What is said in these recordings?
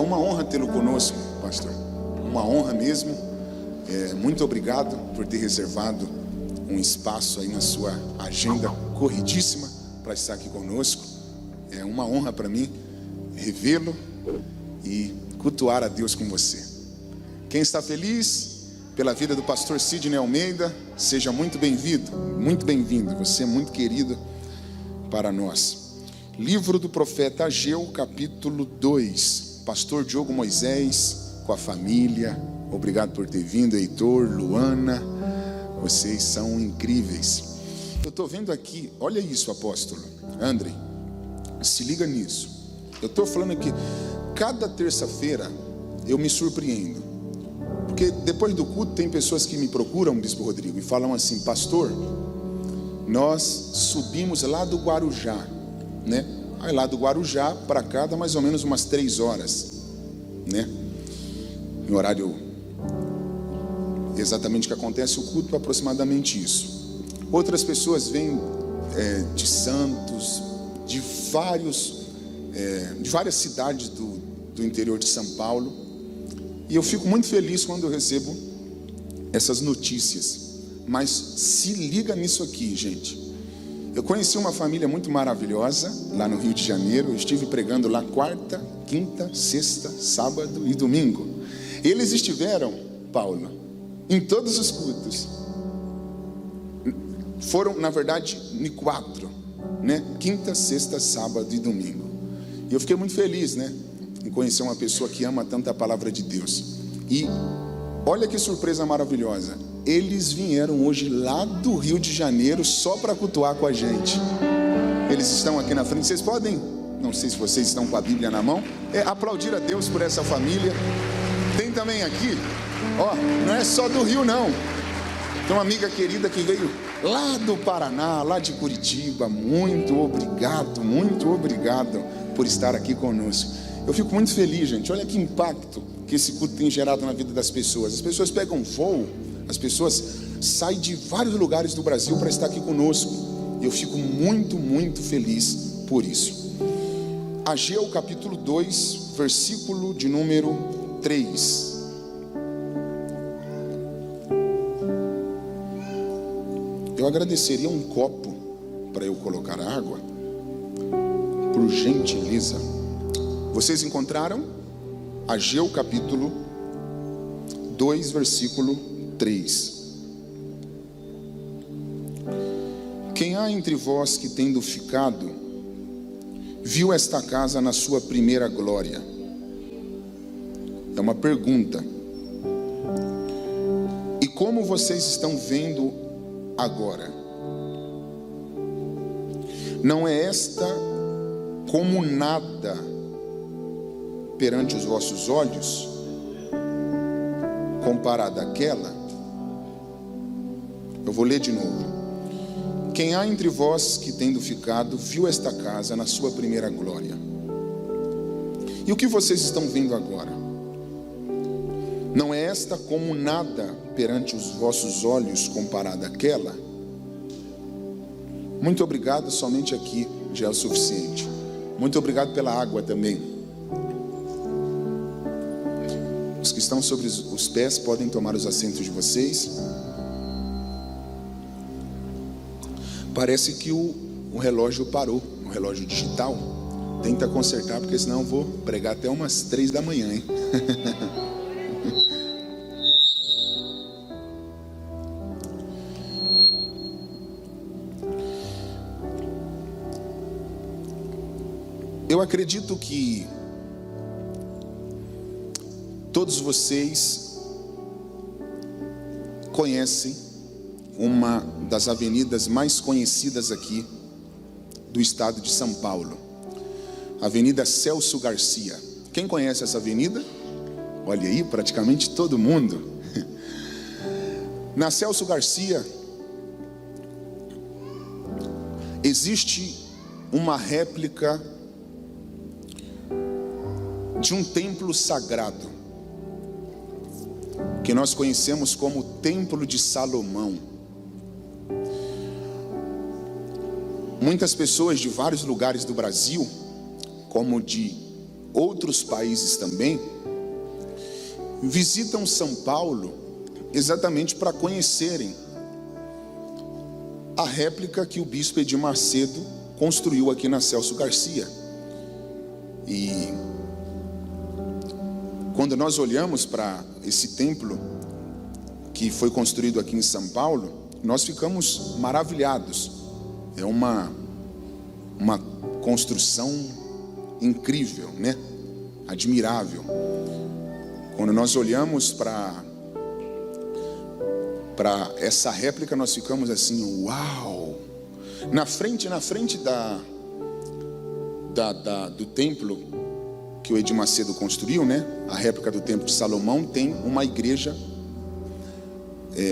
uma honra tê-lo conosco, pastor. Uma honra mesmo. Muito obrigado por ter reservado um espaço aí na sua agenda corridíssima para estar aqui conosco. É uma honra para mim revê-lo e cultuar a Deus com você. Quem está feliz pela vida do pastor Sidney Almeida, seja muito bem-vindo, muito bem-vindo. Você é muito querido para nós. Livro do profeta Ageu, capítulo 2. Pastor Diogo Moisés, com a família, obrigado por ter vindo. Heitor, Luana, vocês são incríveis. Eu estou vendo aqui, olha isso, apóstolo André, se liga nisso. Eu estou falando aqui, cada terça-feira eu me surpreendo, porque depois do culto tem pessoas que me procuram, Bispo Rodrigo, e falam assim: pastor, nós subimos lá do Guarujá, né? Aí lá do Guarujá para cá dá mais ou menos umas 3 horas, né? Em horário exatamente que acontece o culto, aproximadamente isso. Outras pessoas vêm de Santos, de várias cidades do interior de São Paulo, e eu fico muito feliz quando eu recebo essas notícias. Mas se liga nisso aqui, gente. Eu conheci uma família muito maravilhosa lá no Rio de Janeiro. Eu estive pregando lá quarta, quinta, sexta, sábado e domingo. Eles estiveram, Paulo, em todos os cultos. Foram, na verdade, em 4, né? Quinta, sexta, sábado e domingo. E eu fiquei muito feliz, né, em conhecer uma pessoa que ama tanto a palavra de Deus. E olha que surpresa maravilhosa. Eles vieram hoje lá do Rio de Janeiro só para cultuar com a gente. Eles estão aqui na frente. Vocês podem, não sei se vocês estão com a Bíblia na mão, aplaudir a Deus por essa família. Tem também aqui, ó, não é só do Rio não. Tem uma amiga querida que veio lá do Paraná, lá de Curitiba. Muito obrigado por estar aqui conosco. Eu fico muito feliz, gente. Olha que impacto que esse culto tem gerado na vida das pessoas. As pessoas pegam voo, as pessoas saem de vários lugares do Brasil para estar aqui conosco. E eu fico muito feliz por isso. Ageu capítulo 2, versículo de número 3. Eu agradeceria um copo para eu colocar água, por gentileza. Vocês encontraram? Ageu capítulo 2, versículo 3. Quem há entre vós que, tendo ficado, viu esta casa na sua primeira glória? É uma pergunta. E como vocês estão vendo agora? Não é esta como nada perante os vossos olhos, comparada àquela? Eu vou ler de novo. Quem há entre vós que, tendo ficado, viu esta casa na sua primeira glória? E o que vocês estão vendo agora? Não é esta como nada perante os vossos olhos comparada àquela? Muito obrigado, somente aqui já é o suficiente. Muito obrigado pela água também. Os que estão sobre os pés podem tomar os assentos de vocês. Parece que o relógio parou, o relógio digital. Tenta consertar, porque senão eu vou pregar até umas 3 da manhã, hein? Eu acredito que todos vocês conhecem uma das avenidas mais conhecidas aqui do estado de São Paulo, Avenida Celso Garcia. Quem conhece essa avenida? Olha aí, praticamente todo mundo. Na Celso Garcia existe uma réplica de um templo sagrado que nós conhecemos como Templo de Salomão. Muitas pessoas de vários lugares do Brasil, como de outros países também, visitam São Paulo exatamente para conhecerem a réplica que o bispo Edir Macedo construiu aqui na Celso Garcia. E quando nós olhamos para esse templo que foi construído aqui em São Paulo, nós ficamos maravilhados. É uma construção incrível, né? Admirável. Quando nós olhamos para essa réplica, nós ficamos assim, uau! Na frente do templo que o Edir Macedo construiu, né? A réplica do Templo de Salomão, tem uma igreja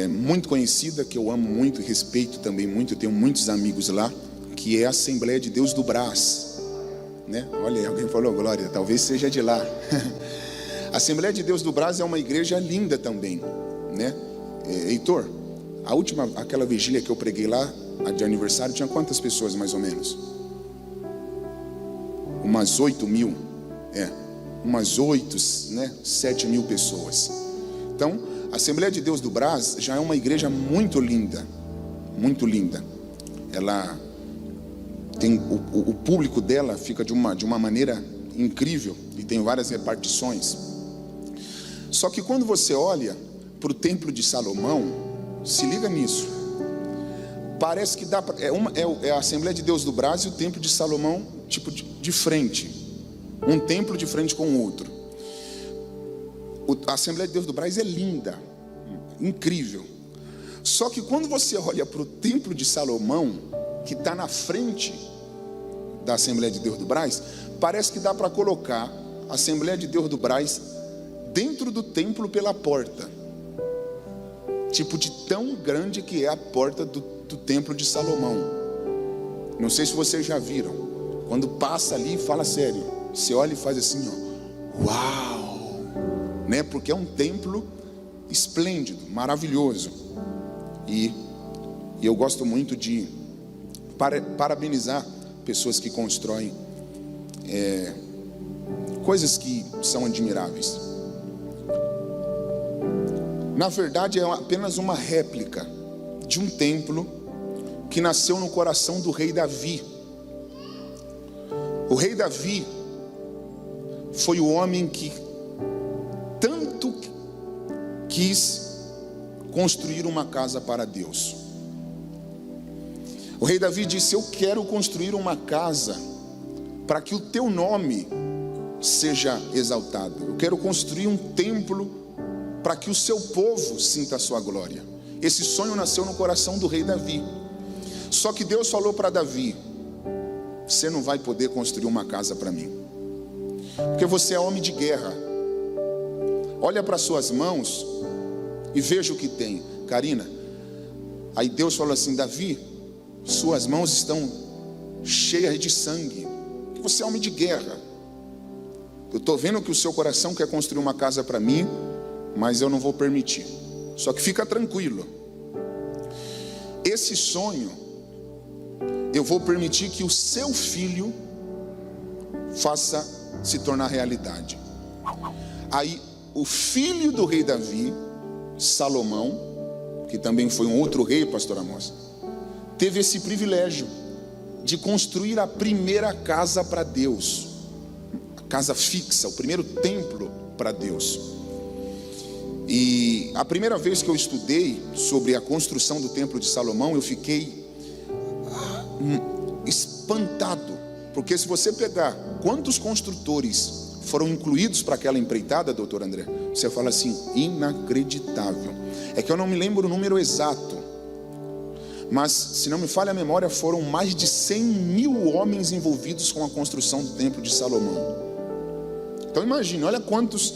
muito conhecida, que eu amo muito e respeito também muito, eu tenho muitos amigos lá, que é a Assembleia de Deus do Brás, né? Olha, alguém falou glória, talvez seja de lá. A Assembleia de Deus do Brás é uma igreja linda também, né? Heitor, aquela vigília que eu preguei lá, a de aniversário, tinha quantas pessoas mais ou menos? Umas 8.000, umas 7.000 pessoas. Então, a Assembleia de Deus do Brás já é uma igreja muito linda, muito linda. Ela tem, o público dela fica de uma maneira incrível e tem várias repartições. Só que quando você olha para o Templo de Salomão, se liga nisso, parece que dá é a Assembleia de Deus do Brás e o Templo de Salomão tipo de frente, um templo de frente com o outro. A Assembleia de Deus do Brás é linda, incrível. Só que quando você olha para o Templo de Salomão, que está na frente da Assembleia de Deus do Brás, parece que dá para colocar a Assembleia de Deus do Brás dentro do templo pela porta, tipo de tão grande que é a porta do Templo de Salomão. Não sei se vocês já viram, quando passa ali, fala sério, você olha e faz assim, ó, uau, né? Porque é um templo esplêndido, maravilhoso. E eu gosto muito de parabenizar pessoas que constroem coisas que são admiráveis. Na verdade, é apenas uma réplica de um templo que nasceu no coração do rei Davi. O rei Davi foi o homem que tanto quis construir uma casa para Deus. O rei Davi disse: eu quero construir uma casa para que o teu nome seja exaltado. Eu quero construir um templo para que o seu povo sinta a sua glória. Esse sonho nasceu no coração do rei Davi. Só que Deus falou para Davi: você não vai poder construir uma casa para mim, porque você é homem de guerra. Olha para suas mãos e veja o que tem. Karina, aí Deus falou assim: Davi, suas mãos estão cheias de sangue, você é homem de guerra. Eu estou vendo que o seu coração quer construir uma casa para mim, mas eu não vou permitir. Só que fica tranquilo, esse sonho eu vou permitir que o seu filho faça se tornar realidade. Aí o filho do rei Davi, Salomão, que também foi um outro rei, pastor Amos, teve esse privilégio de construir a primeira casa para Deus, a casa fixa, o primeiro templo para Deus. E a primeira vez que eu estudei sobre a construção do templo de Salomão, eu fiquei espantado, porque se você pegar quantos construtores foram incluídos para aquela empreitada, doutor André, você fala assim, inacreditável. É que eu não me lembro o número exato, mas se não me falha a memória, foram mais de 100.000 homens envolvidos com a construção do templo de Salomão. Então imagine, olha quantos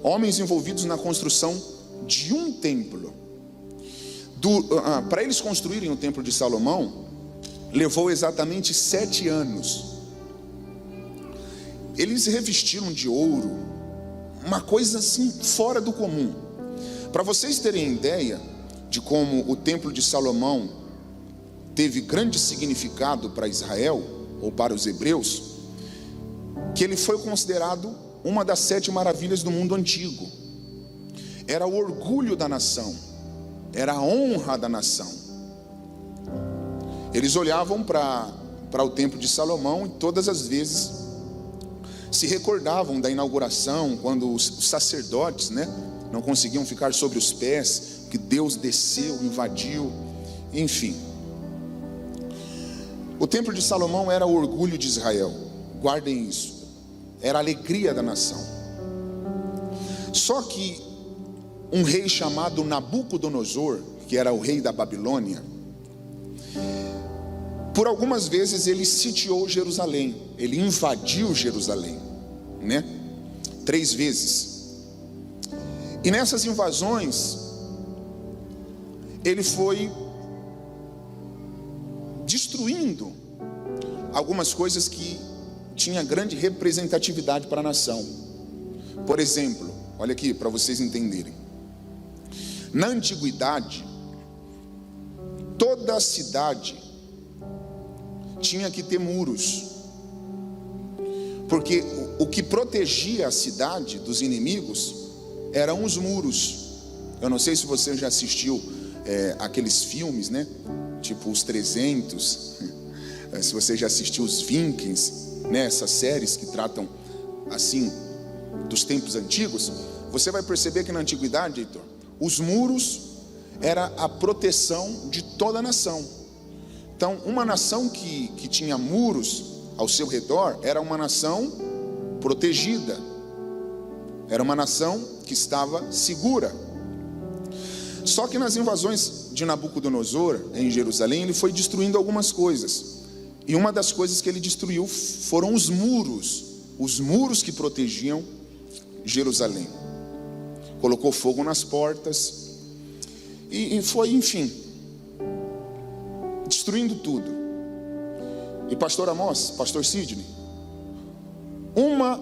homens envolvidos na construção de um templo. Para eles construírem o templo de Salomão, levou exatamente 7 anos. Eles revestiram de ouro, uma coisa assim fora do comum. Para vocês terem ideia de como o templo de Salomão teve grande significado para Israel, ou para os hebreus, que ele foi considerado uma das 7 maravilhas do mundo antigo. Era o orgulho da nação, era a honra da nação. Eles olhavam para o templo de Salomão e todas as vezes se recordavam da inauguração, quando os sacerdotes, não conseguiam ficar sobre os pés, que Deus desceu, invadiu, enfim. O templo de Salomão era o orgulho de Israel, guardem isso, era a alegria da nação. Só que um rei chamado Nabucodonosor, que era o rei da Babilônia, por algumas vezes ele sitiou Jerusalém, ele invadiu Jerusalém, 3 vezes. E nessas invasões, ele foi destruindo algumas coisas que tinha grande representatividade para a nação. Por exemplo, olha aqui para vocês entenderem. Na antiguidade, toda a cidade tinha que ter muros, porque o que protegia a cidade dos inimigos eram os muros. Eu não sei se você já assistiu aqueles filmes, tipo os 300, se você já assistiu os Vikings, essas séries que tratam assim dos tempos antigos, você vai perceber que na antiguidade, Heitor, os muros era a proteção de toda a nação. Então, uma nação que tinha muros ao seu redor era uma nação protegida, era uma nação que estava segura. Só que nas invasões de Nabucodonosor em Jerusalém, ele foi destruindo algumas coisas. E uma das coisas que ele destruiu foram os muros que protegiam Jerusalém. Colocou fogo nas portas e foi, enfim, destruindo tudo. E pastor Amós, pastor Sidney, uma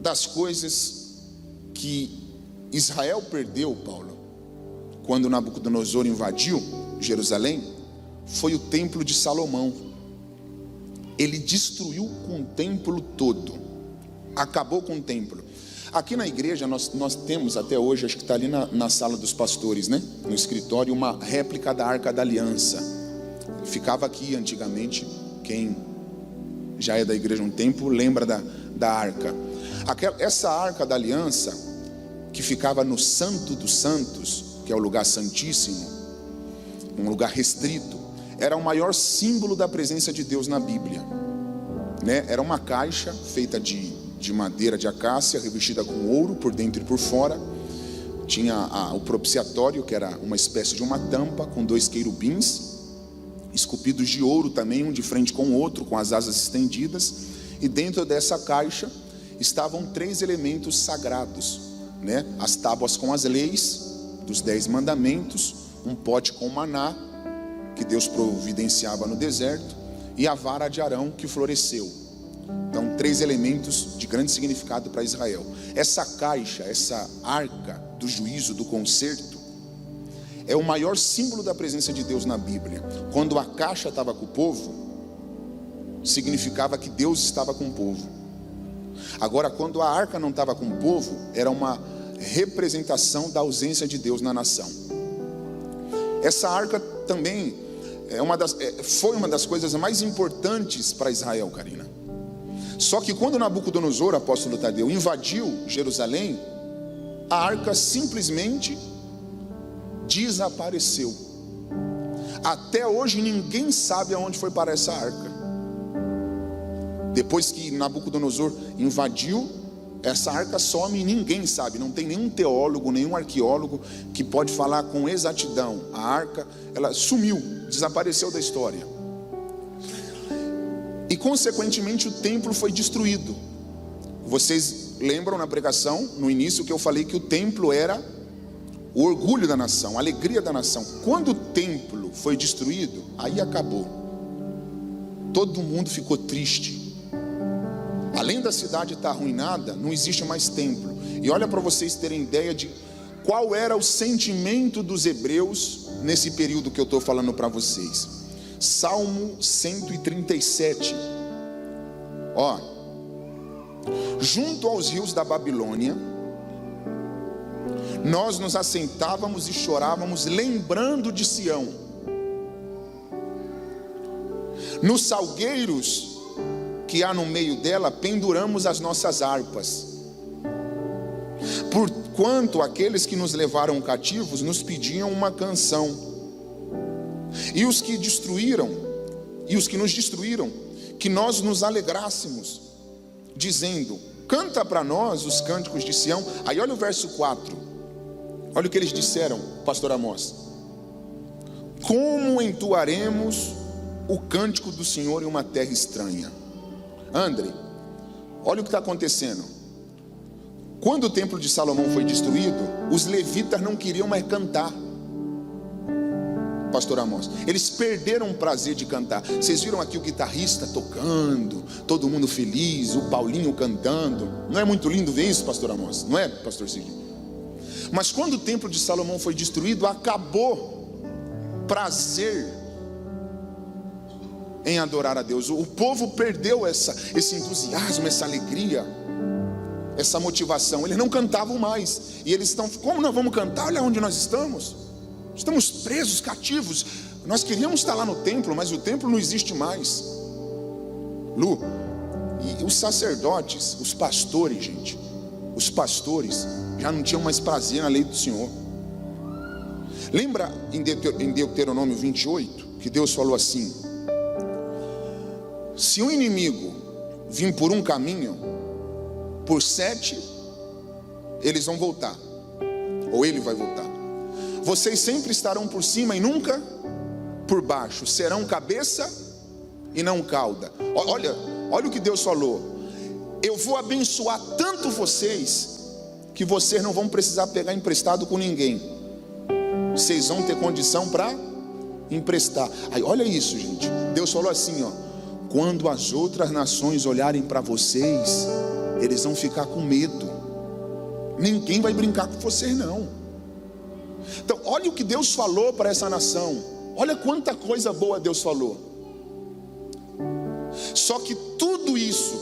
das coisas que Israel perdeu, Paulo, quando Nabucodonosor invadiu Jerusalém, foi o templo de Salomão. Ele destruiu com o templo todo, acabou com o templo. Aqui na igreja nós temos até hoje, acho que está ali na sala dos pastores, no escritório, uma réplica da Arca da Aliança. Ficava aqui antigamente. Quem já é da igreja um tempo lembra da arca. Essa Arca da Aliança, que ficava no Santo dos Santos, que é o lugar santíssimo, um lugar restrito, era o maior símbolo da presença de Deus na Bíblia, Era uma caixa feita de madeira de acácia, revestida com ouro por dentro e por fora. Tinha o propiciatório, que era uma espécie de uma tampa com 2 querubins esculpidos de ouro também, um de frente com o outro, com as asas estendidas. E dentro dessa caixa estavam 3 elementos sagrados, as tábuas com as leis dos 10 mandamentos, um pote com maná que Deus providenciava no deserto, e a vara de Arão que floresceu. Então, 3 elementos de grande significado para Israel. Essa caixa, essa arca do juízo, do concerto, é o maior símbolo da presença de Deus na Bíblia. Quando a caixa estava com o povo, significava que Deus estava com o povo. Agora, quando a arca não estava com o povo, era uma representação da ausência de Deus na nação. Essa arca também foi uma das coisas mais importantes para Israel, Karina. Só que quando Nabucodonosor, apóstolo Tadeu, invadiu Jerusalém, a arca simplesmente desapareceu. Até hoje ninguém sabe aonde foi parar essa arca. Depois que Nabucodonosor invadiu, essa arca some e ninguém sabe. Não tem nenhum teólogo, nenhum arqueólogo que pode falar com exatidão. A arca, ela sumiu, desapareceu da história. E consequentemente o templo foi destruído. Vocês lembram na pregação, no início, que eu falei que o templo era o orgulho da nação, a alegria da nação. Quando o templo foi destruído, aí acabou. Todo mundo ficou triste. Além da cidade estar arruinada, não existe mais templo. E olha para vocês terem ideia de qual era o sentimento dos hebreus nesse período que eu estou falando para vocês. Salmo 137. junto aos rios da Babilônia, nós nos assentávamos e chorávamos, lembrando de Sião. Nos salgueiros que há no meio dela, penduramos as nossas harpas. Porquanto aqueles que nos levaram cativos nos pediam uma canção. E os que nos destruíram, que nós nos alegrássemos, dizendo: canta para nós os cânticos de Sião. Aí olha o verso 4. Olha o que eles disseram, pastor Amós: como entoaremos o cântico do Senhor em uma terra estranha? André, olha o que está acontecendo. Quando o templo de Salomão foi destruído, os levitas não queriam mais cantar, pastor Amós. Eles perderam o prazer de cantar. Vocês viram aqui o guitarrista tocando, todo mundo feliz, o Paulinho cantando. Não é muito lindo ver isso, pastor Amós? Não é, pastor Cid? Mas quando o templo de Salomão foi destruído, acabou prazer em adorar a Deus. O povo perdeu esse entusiasmo, essa alegria, essa motivação. Eles não cantavam mais. E eles estão: como nós vamos cantar? Olha onde nós estamos. Estamos presos, cativos. Nós queríamos estar lá no templo, mas o templo não existe mais. Lu, e os sacerdotes, os pastores, gente, os pastores já não tinham mais prazer na lei do Senhor. Lembra em Deuteronômio 28, que Deus falou assim: se um inimigo vir por um caminho, por 7 eles vão voltar, ou ele vai voltar. Vocês sempre estarão por cima e nunca por baixo, serão cabeça e não cauda. Olha o que Deus falou: eu vou abençoar tanto vocês, que vocês não vão precisar pegar emprestado com ninguém. Vocês vão ter condição para emprestar. Aí olha isso, gente. Deus falou assim, ó: quando as outras nações olharem para vocês, eles vão ficar com medo. Ninguém vai brincar com vocês, não. Então olha o que Deus falou para essa nação. Olha quanta coisa boa Deus falou. Só que tudo isso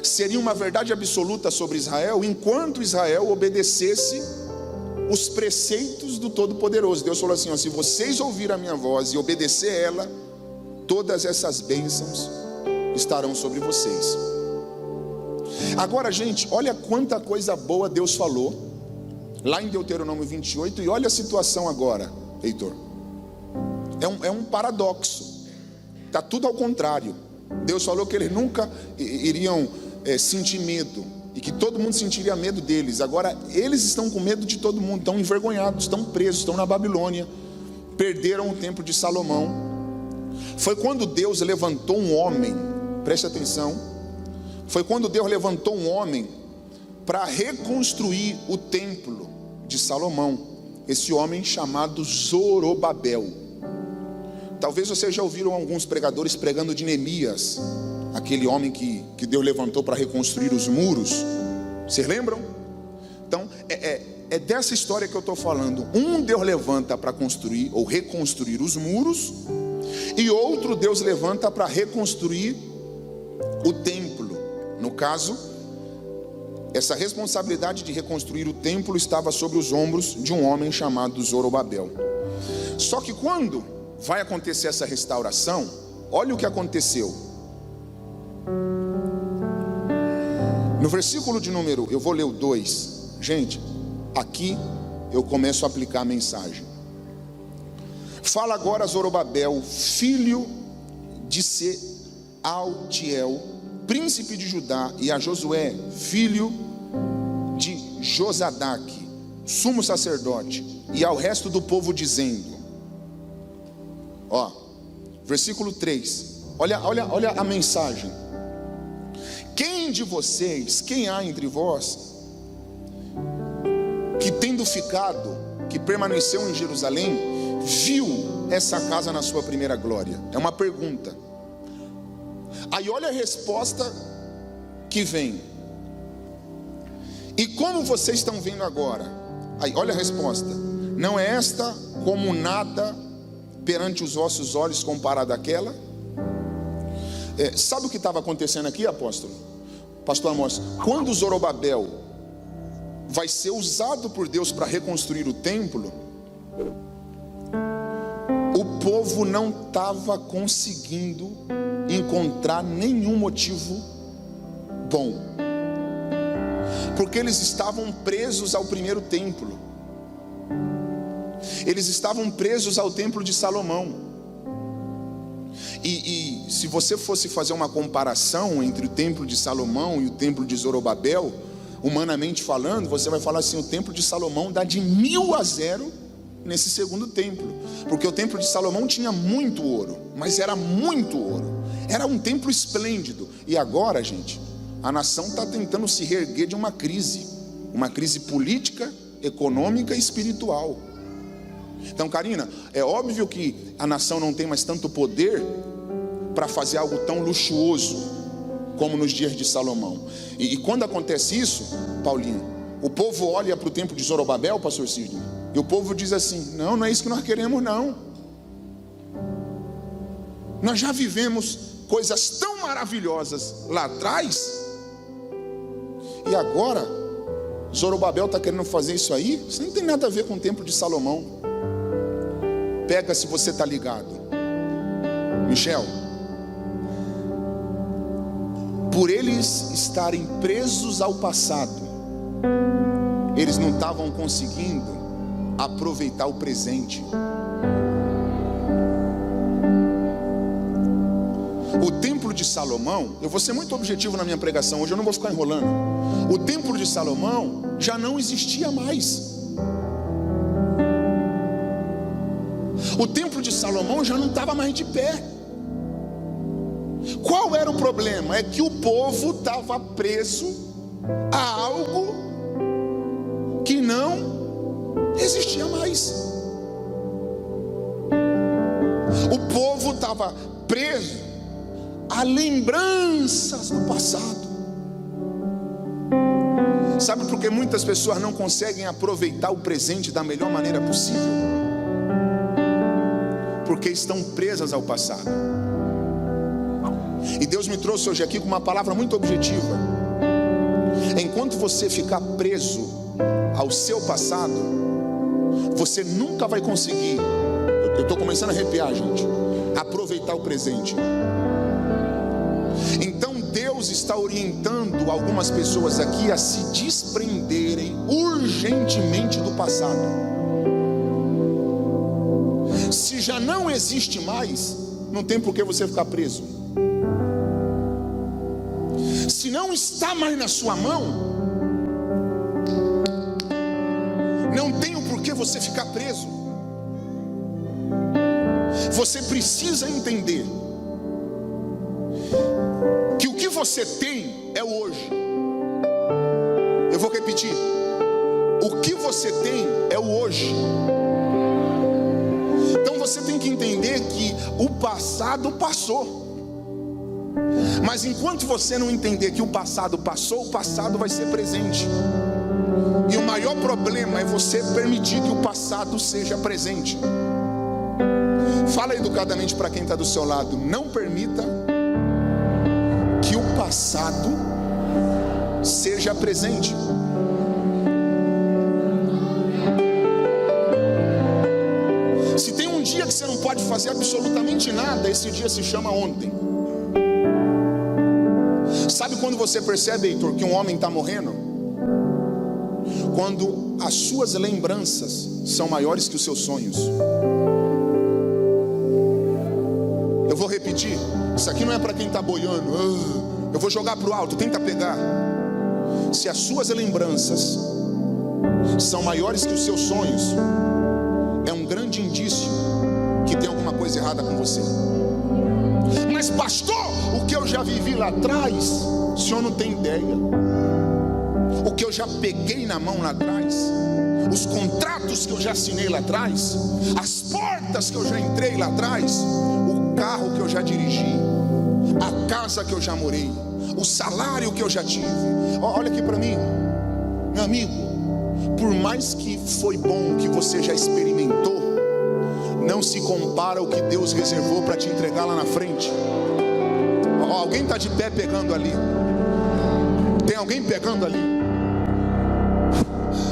seria uma verdade absoluta sobre Israel, enquanto Israel obedecesse os preceitos do Todo-Poderoso. Deus falou assim, ó: se vocês ouvirem a minha voz e obedecer ela, todas essas bênçãos estarão sobre vocês. Agora, gente, olha quanta coisa boa Deus falou lá em Deuteronômio 28, e olha a situação agora, Heitor. É um paradoxo. Está tudo ao contrário. Deus falou que eles nunca iriam sentir medo, e que todo mundo sentiria medo deles. Agora eles estão com medo de todo mundo, estão envergonhados, estão presos, estão na Babilônia, perderam o templo de Salomão. Foi quando Deus levantou um homem, preste atenção, foi quando Deus levantou um homem para reconstruir o templo de Salomão. Esse homem chamado Zorobabel. Talvez vocês já ouviram alguns pregadores pregando de Neemias, aquele homem que Deus levantou para reconstruir os muros. Vocês lembram? Então é dessa história que eu estou falando. Um Deus levanta para construir ou reconstruir os muros, e outro Deus levanta para reconstruir o templo. No caso, essa responsabilidade de reconstruir o templo estava sobre os ombros de um homem chamado Zorobabel. Só que quando vai acontecer essa restauração, olha o que aconteceu. No versículo de número, eu vou ler o 2. Gente, aqui eu começo a aplicar a mensagem. Fala agora a Zorobabel, filho de Sealtiel, príncipe de Judá, e a Josué, filho de Josadaque, sumo sacerdote, e ao resto do povo, dizendo, ó, versículo 3, olha a mensagem: quem de vocês, quem há entre vós, que tendo ficado, que permaneceu em Jerusalém, viu essa casa na sua primeira glória? É uma pergunta. Aí olha a resposta que vem: e como vocês estão vendo agora? Aí olha a resposta: não é esta como nada perante os vossos olhos comparado àquela? Sabe o que estava acontecendo aqui, apóstolo? Pastor Amós, quando Zorobabel vai ser usado por Deus para reconstruir o templo, o povo não estava conseguindo encontrar nenhum motivo bom, porque eles estavam presos ao primeiro templo, eles estavam presos ao templo de Salomão. E se você fosse fazer uma comparação entre o templo de Salomão e o templo de Zorobabel, humanamente falando, você vai falar assim: o templo de Salomão dá de 1000-0 nesse segundo templo, porque o templo de Salomão tinha muito ouro, mas era muito ouro, era um templo esplêndido. E agora, gente, a nação está tentando se reerguer de uma crise política, econômica e espiritual. Então, Karina, é óbvio que a nação não tem mais tanto poder para fazer algo tão luxuoso como nos dias de Salomão. E quando acontece isso, Paulinho, o povo olha para o templo de Zorobabel, pastor Sidney, e o povo diz assim: não é isso que nós queremos, não. Nós já vivemos coisas tão maravilhosas lá atrás, e agora Zorobabel está querendo fazer isso aí. Isso não tem nada a ver com o templo de Salomão. Pega se você está ligado, Michel. Por eles estarem presos ao passado, eles não estavam conseguindo aproveitar o presente. O templo de Salomão, eu vou ser muito objetivo na minha pregação hoje, eu não vou ficar enrolando. O templo de Salomão já não existia mais. O templo de Salomão já não estava mais de pé. Qual era o problema? É que o povo estava preso a algo que não existia mais. O povo estava preso a lembranças do passado. Sabe por que muitas pessoas não conseguem aproveitar o presente da melhor maneira possível? Porque estão presas ao passado. E Deus me trouxe hoje aqui com uma palavra muito objetiva. Enquanto você ficar preso ao seu passado, você nunca vai conseguir, eu estou começando a arrepiar, gente, aproveitar o presente. Então Deus está orientando algumas pessoas aqui a se desprenderem urgentemente do passado. Se já não existe mais, não tem por que você ficar preso. Se não está mais na sua mão, não tem o porquê você ficar preso. Você precisa entender que o que você tem é o hoje. Eu vou repetir: o que você tem é o hoje. Então você tem que entender que o passado passou. Mas enquanto você não entender que o passado passou, o passado vai ser presente. E o maior problema é você permitir que o passado seja presente. Fala educadamente para quem está do seu lado: não permita que o passado seja presente. Se tem um dia que você não pode fazer absolutamente nada, esse dia se chama ontem. Sabe quando você percebe, Heitor, que um homem está morrendo? Quando as suas lembranças são maiores que os seus sonhos. Eu vou repetir, isso aqui não é para quem está boiando. Eu vou jogar para o alto, tenta pegar. Se as suas lembranças são maiores que os seus sonhos, é um grande indício que tem alguma coisa errada com você. Mas pastor, o que eu já vivi lá atrás, o senhor não tem ideia. O que eu já peguei na mão lá atrás, os contratos que eu já assinei lá atrás, as portas que eu já entrei lá atrás, o carro que eu já dirigi, a casa que eu já morei, o salário que eu já tive. Olha aqui para mim, meu amigo, por mais que foi bom que você já experimentou, não se compara ao que Deus reservou para te entregar lá na frente. Alguém está de pé pegando ali. Tem alguém pegando ali?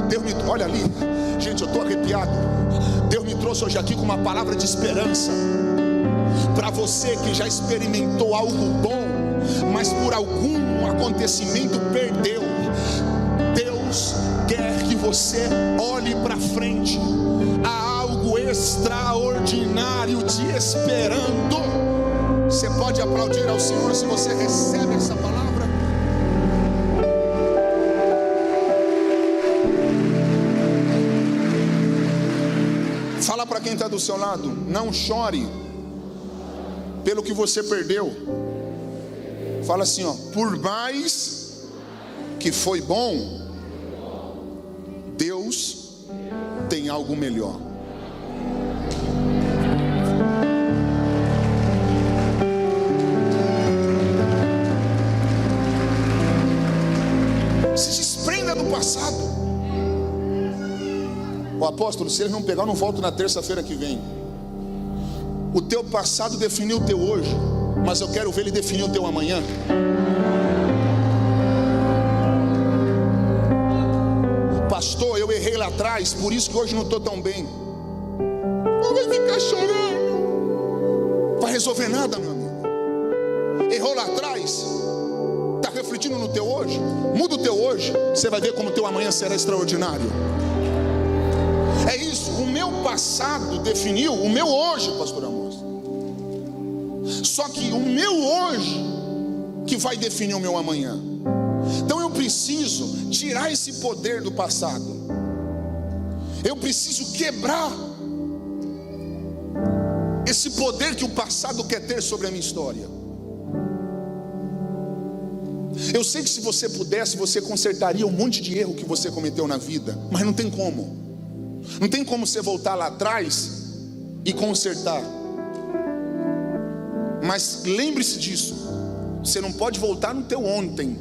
Deus me... Olha ali, gente, eu estou arrepiado. Deus me trouxe hoje aqui com uma palavra de esperança para você que já experimentou algo bom, mas por algum acontecimento perdeu. Deus quer que você olhe para frente. Há algo extraordinário te esperando. Você pode aplaudir ao Senhor se você recebe essa palavra? Fala para quem está do seu lado: não chore pelo que você perdeu. Fala assim, ó: por mais que foi bom, Deus tem algo melhor. Se desprenda do passado. O apóstolo, se ele não pegar, eu não volto na terça-feira que vem. O teu passado definiu o teu hoje, mas eu quero ver ele definir o teu amanhã. Pastor, eu errei lá atrás, por isso que hoje não estou tão bem. Não vai ficar chorando, vai resolver nada, meu amigo. Errou lá atrás, está refletindo no teu hoje. Muda o teu hoje, você vai ver como o teu amanhã será extraordinário. É isso, o meu passado definiu o meu hoje, pastor Amos. Só que o meu hoje que vai definir o meu amanhã. Então eu preciso tirar esse poder do passado. Eu preciso quebrar esse poder que o passado quer ter sobre a minha história. Eu sei que se você pudesse, você consertaria um monte de erro que você cometeu na vida, mas não tem como. Não tem como você voltar lá atrás e consertar. Mas lembre-se disso: você não pode voltar no teu ontem,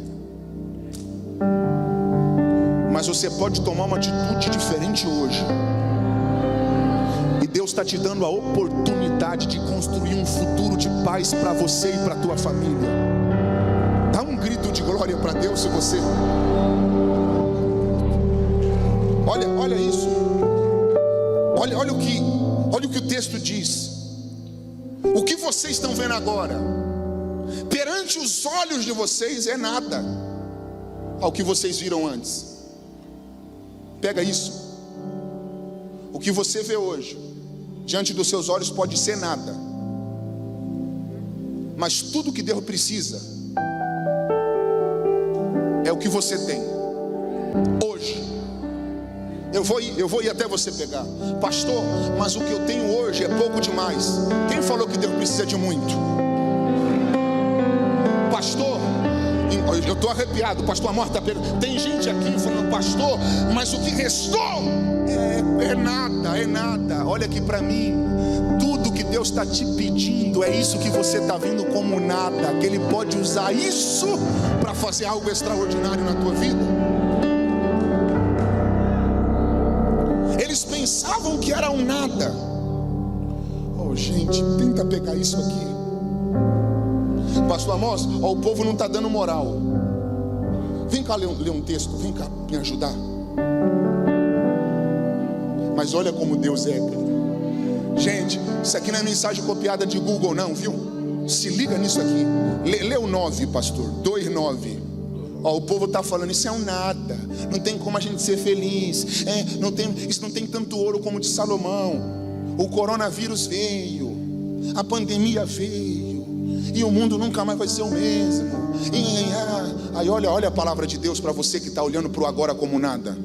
mas você pode tomar uma atitude diferente hoje. E Deus está te dando a oportunidade de construir um futuro de paz para você e para a tua família. Dá um grito de glória para Deus se você... Olha isso. Olha o que o texto diz. O que vocês estão vendo agora, perante os olhos de vocês, é nada ao que vocês viram antes. Pega isso. O que você vê hoje, diante dos seus olhos, pode ser nada, mas tudo que Deus precisa é o que você tem hoje. Eu vou ir até você pegar. Pastor, mas o que eu tenho hoje é pouco demais. Quem falou que Deus precisa de muito? Pastor, eu estou arrepiado. Pastor Amor está pegando. Tem gente aqui falando: pastor, mas o que restou é nada. Olha aqui para mim. Tudo que Deus está te pedindo é isso que você está vendo como nada, que Ele pode usar isso para fazer algo extraordinário na tua vida. Eles pensavam que era um nada. Oh, gente, tenta pegar isso aqui. Pastor Amos, o povo não está dando moral. Vem cá ler um texto, vem cá me ajudar. Mas olha como Deus é, cara. Gente, isso aqui não é mensagem copiada de Google não, viu? Se liga nisso aqui. Lê o 9, pastor, 2:9. O povo está falando: isso é um nada, não tem como a gente ser feliz, isso não tem tanto ouro como de Salomão. O coronavírus veio, a pandemia veio, e o mundo nunca mais vai ser o mesmo. Aí olha a palavra de Deus para você que está olhando para o agora como nada.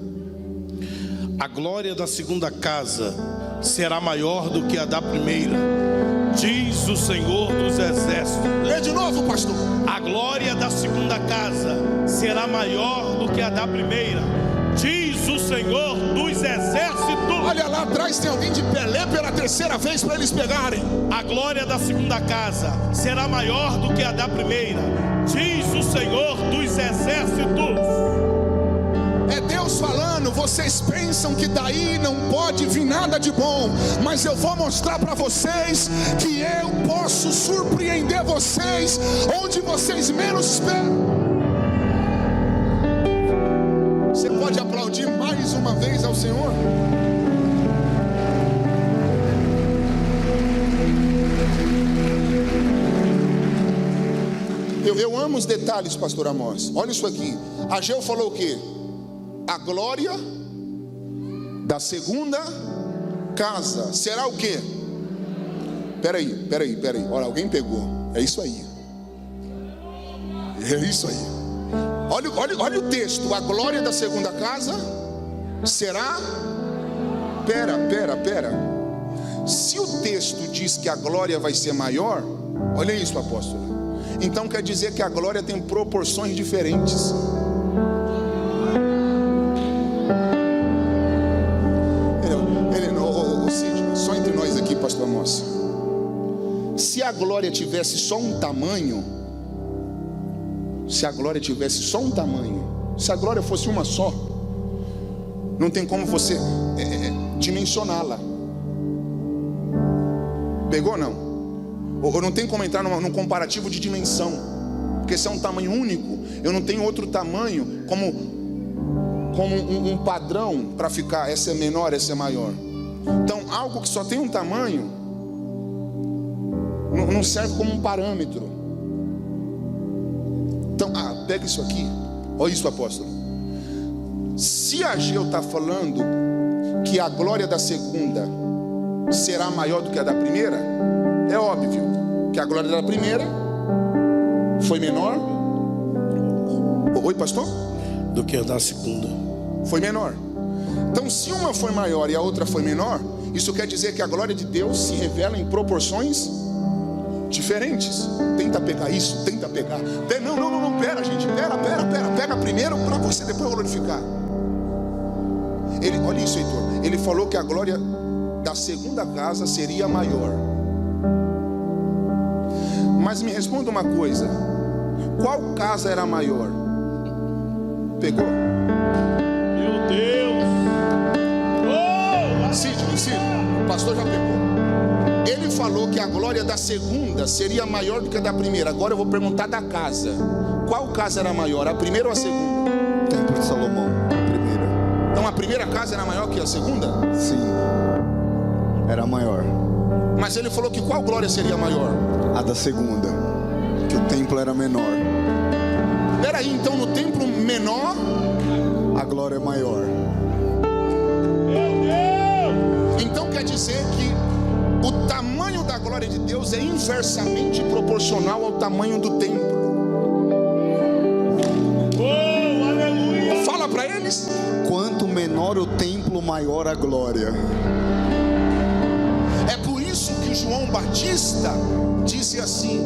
A glória da segunda casa será maior do que a da primeira, diz o Senhor dos exércitos. Lê de novo, pastor. A glória da segunda casa será maior do que a da primeira, diz o Senhor dos exércitos. Olha lá atrás, tem alguém de Pelé pela terceira vez para eles pegarem. A glória da segunda casa será maior do que a da primeira, diz o Senhor dos exércitos. É Deus falando: vocês pensam que daí não pode vir nada de bom, mas eu vou mostrar para vocês que eu posso surpreender vocês onde vocês menos esperam. uma vez ao Senhor? Eu amo os detalhes, pastor Amós. Olha isso aqui. Ageu falou o quê? A glória da segunda casa será o quê? Peraí. Olha, alguém pegou. É isso aí. Olha o texto. A glória da segunda casa será... Pera. Se o texto diz que a glória vai ser maior, olha isso, apóstolo. Então quer dizer que a glória tem proporções diferentes. Só entre nós aqui, pastor Amós. Se a glória tivesse só um tamanho, se a glória fosse uma só, não tem como você dimensioná-la. Pegou não? Ou não tem como entrar num comparativo de dimensão, porque se é um tamanho único, eu não tenho outro tamanho como um padrão para ficar, essa é menor, essa é maior. Então algo que só tem um tamanho não serve como um parâmetro. Então, pega isso aqui. Olha isso, apóstolo. Se Ageu está falando que a glória da segunda será maior do que a da primeira, é óbvio que a glória da primeira foi menor. Oi, pastor? Do que a da segunda. Foi menor. Então, se uma foi maior e a outra foi menor, isso quer dizer que a glória de Deus se revela em proporções diferentes. Tenta pegar isso, tenta pegar. Não, pera, gente, pera. Pega primeiro para você depois glorificar. Olha isso, Heitor. Ele falou que a glória da segunda casa seria maior. Mas me responda uma coisa: qual casa era maior? Pegou? Meu Deus! Cid, o pastor já pegou. Ele falou que a glória da segunda seria maior do que a da primeira. Agora eu vou perguntar da casa. Qual casa era maior, a primeira ou a segunda? Templo de Salomão, a primeira. Então a primeira casa era maior que a segunda? Sim, era maior. Mas ele falou que qual glória seria maior? A da segunda, que o templo era menor. Peraí, então no templo menor a glória é maior. Meu Deus! Então quer dizer que o tamanho da glória de Deus é inversamente proporcional ao tamanho do templo. Oh, aleluia! Fala para eles. Quanto menor o templo, maior a glória. É por isso que João Batista disse assim: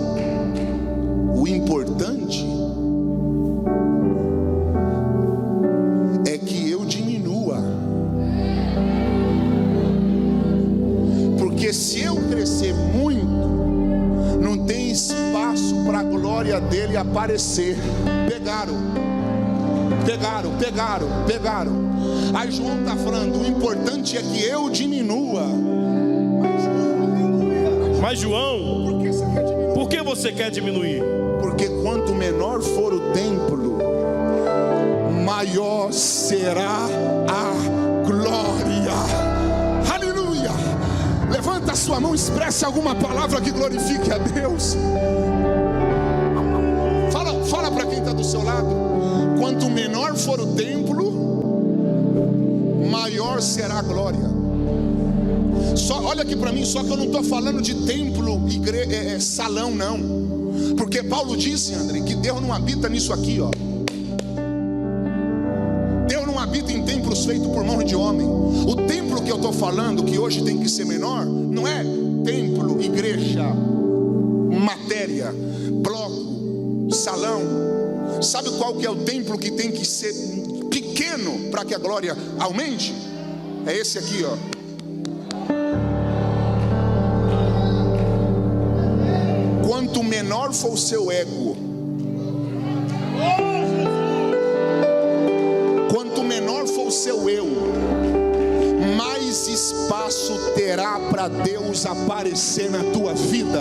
o importante é que eu diminua, porque se eu crescer muito, não tem espaço para a glória dele aparecer. Pegaram. Aí João está falando: o importante é que eu diminua. Mas João, por que você quer diminuir? Porque quanto menor for o templo, maior será a glória. Aleluia! Levanta a sua mão, expresse alguma palavra que glorifique a Deus. Fala para quem está do seu lado: quanto menor for o templo, maior será a glória. Olha aqui para mim, só que eu não estou falando de templo, salão, não. Porque Paulo disse, André, que Deus não habita nisso aqui, ó. Deus não habita em templos feitos por mão de homem. O templo que eu estou falando, que hoje tem que ser menor, não é templo, igreja, matéria, bloco, salão. Sabe qual que é o templo que tem que ser pequeno para que a glória aumente? É esse aqui, ó. Quanto menor for o seu ego, quanto menor for o seu eu, mais espaço terá para Deus aparecer na tua vida.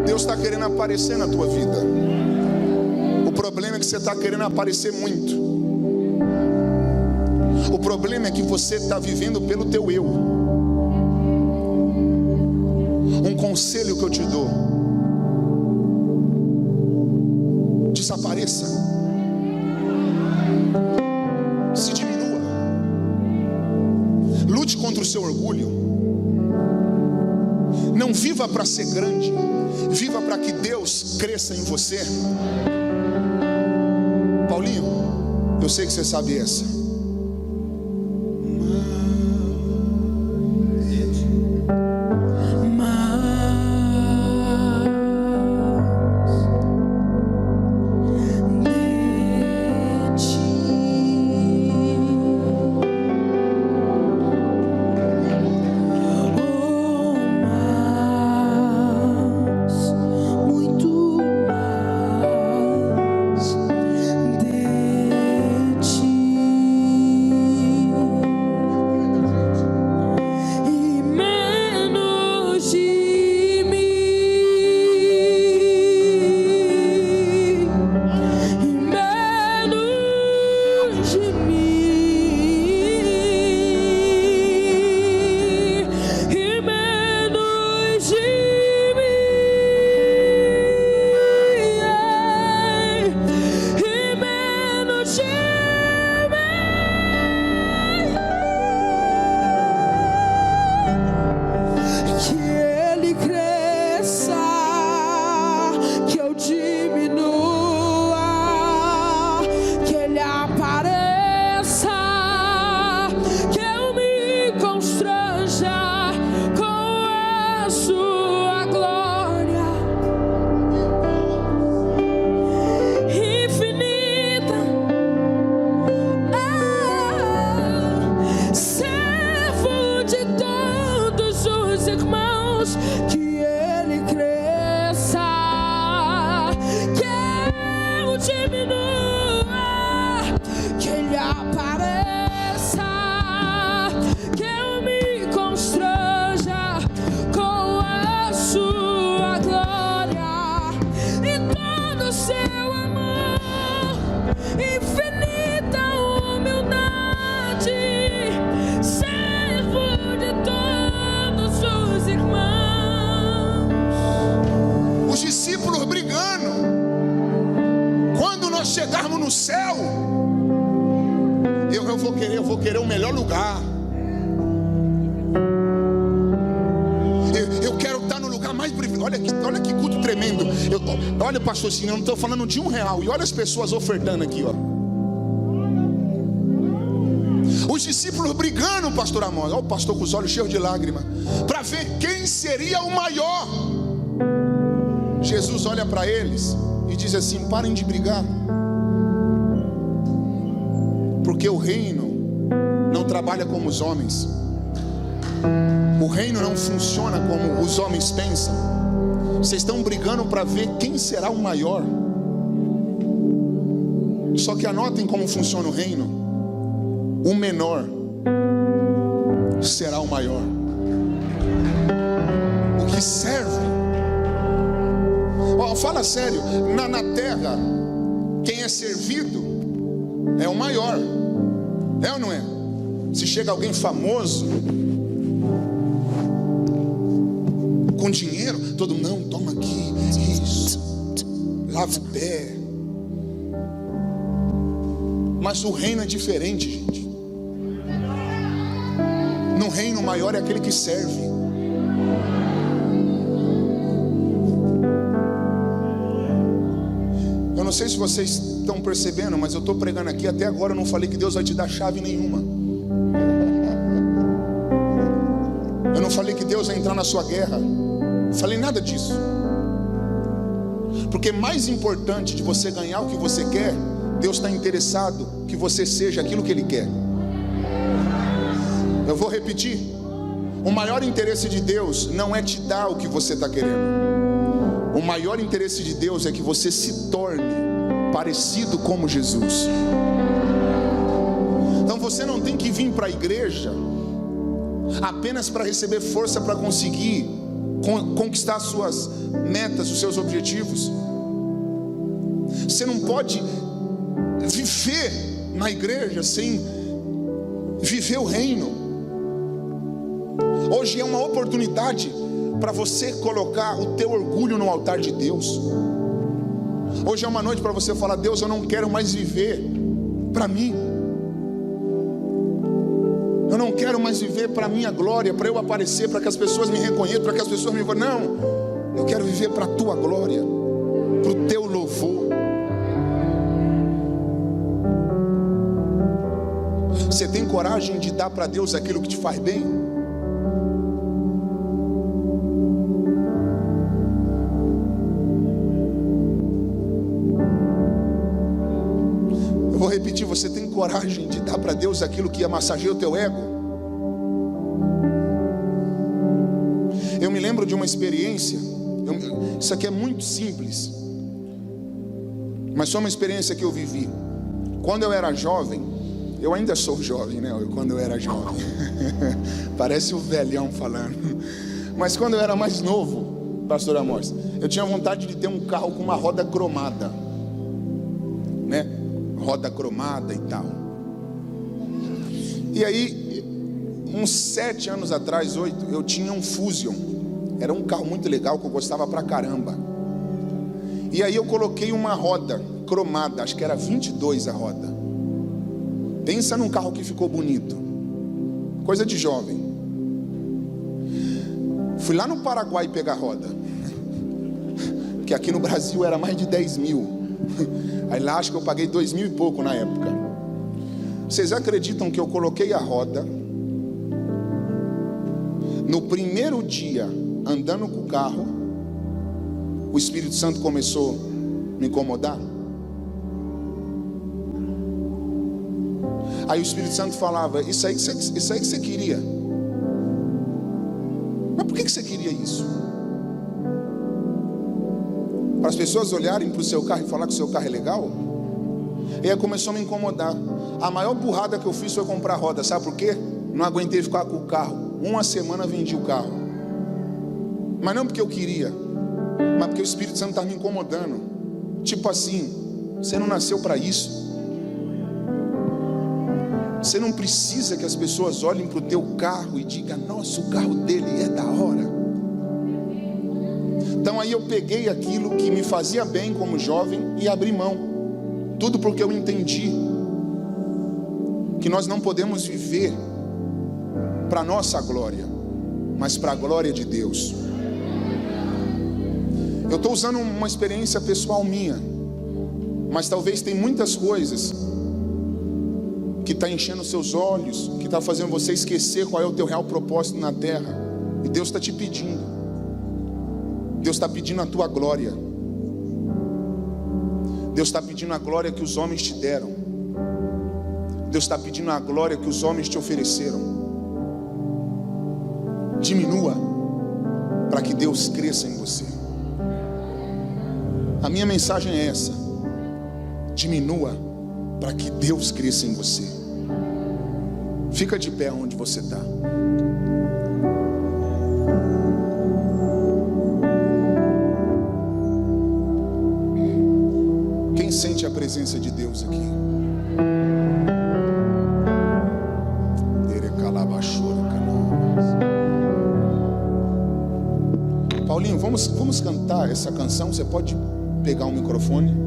Deus está querendo aparecer na tua vida. O problema é que você está querendo aparecer muito. O problema é que você está vivendo pelo teu eu. Um conselho que eu te dou: desapareça, se diminua, lute contra o seu orgulho. Não viva para ser grande, viva para que Deus cresça em você. Paulinho, eu sei que você sabe essa. Chegarmos no céu, eu vou querer o melhor lugar. Eu quero estar no lugar mais privilegiado. Olha que culto tremendo. Olha, pastor, assim, eu não estou falando de R$1. E olha as pessoas ofertando aqui, ó. Os discípulos brigando, pastor Amós. Olha o pastor com os olhos cheios de lágrimas, para ver quem seria o maior. Jesus olha para eles e diz assim: parem de brigar, porque o reino não trabalha como os homens. O reino não funciona como os homens pensam. Vocês estão brigando para ver quem será o maior. Só que anotem como funciona o reino: o menor será o maior. O que serve, fala sério, na terra, quem é servido é o maior. É ou não é? Se chega alguém famoso, com dinheiro, todo mundo, não, toma aqui, isso, lava o pé. Mas o reino é diferente, gente. No reino, o maior é aquele que serve. Eu não sei se vocês estão percebendo, mas eu estou pregando aqui, até agora eu não falei que Deus vai te dar chave nenhuma. Eu não falei que Deus vai entrar na sua guerra. Não falei nada disso. Porque mais importante de você ganhar o que você quer, Deus está interessado que você seja aquilo que Ele quer. Eu vou repetir: o maior interesse de Deus não é te dar o que você está querendo. O maior interesse de Deus é que você se torne parecido como Jesus. Então você não tem que vir para a igreja apenas para receber força para conseguir conquistar suas metas, os seus objetivos. Você não pode viver na igreja sem viver o reino. Hoje é uma oportunidade para você colocar o teu orgulho no altar de Deus. Hoje é uma noite para você falar: Deus, eu não quero mais viver para mim. Eu não quero mais viver para a minha glória, para eu aparecer, para que as pessoas me reconheçam, para que as pessoas me vejam. Não, eu quero viver para a tua glória, para o teu louvor. Você tem coragem de dar para Deus aquilo que te faz bem? Eu vou repetir: você tem coragem de dar para Deus aquilo que massageia o teu ego? Eu me lembro de uma experiência, isso aqui é muito simples, mas foi uma experiência que eu vivi. Quando eu era jovem, eu ainda sou jovem, né? Quando eu era jovem, parece o velhão falando. Mas quando eu era mais novo, pastor Amós, eu tinha vontade de ter um carro com uma roda cromada, né? Roda cromada e tal. E aí, uns 7 anos atrás, 8, eu tinha um Fusion. Era um carro muito legal que eu gostava pra caramba. E aí eu coloquei uma roda cromada, acho que era 22 a roda. Pensa num carro que ficou bonito, coisa de jovem. Fui lá no Paraguai pegar roda, que aqui no Brasil era mais de 10 mil. Aí lá acho que eu paguei 2 mil e pouco na época. Vocês acreditam que eu coloquei a roda? No primeiro dia, andando com o carro, o Espírito Santo começou a me incomodar. Aí o Espírito Santo falava: isso aí que você queria. Mas por que você queria isso? Para as pessoas olharem para o seu carro e falar que o seu carro é legal? E aí começou a me incomodar. A maior burrada que eu fiz foi comprar roda. Sabe por quê? Não aguentei ficar com o carro. Uma semana vendi o carro. Mas não porque eu queria, mas porque o Espírito Santo estava me incomodando. Tipo assim: você não nasceu para isso. Você não precisa que as pessoas olhem para o teu carro e digam: nossa, o carro dele é da hora. Então aí eu peguei aquilo que me fazia bem como jovem e abri mão. Tudo porque eu entendi que nós não podemos viver para nossa glória, mas para a glória de Deus. Eu estou usando uma experiência pessoal minha, mas talvez tem muitas coisas que está enchendo os seus olhos, que está fazendo você esquecer qual é o teu real propósito na terra. E Deus está te pedindo. Deus está pedindo a tua glória. Deus está pedindo a glória que os homens te deram. Deus está pedindo a glória que os homens te ofereceram. Diminua para que Deus cresça em você. A minha mensagem é essa: diminua para que Deus cresça em você. Fica de pé onde você está. Quem sente a presença de Deus aqui? Paulinho, vamos cantar essa canção. Você pode pegar o microfone?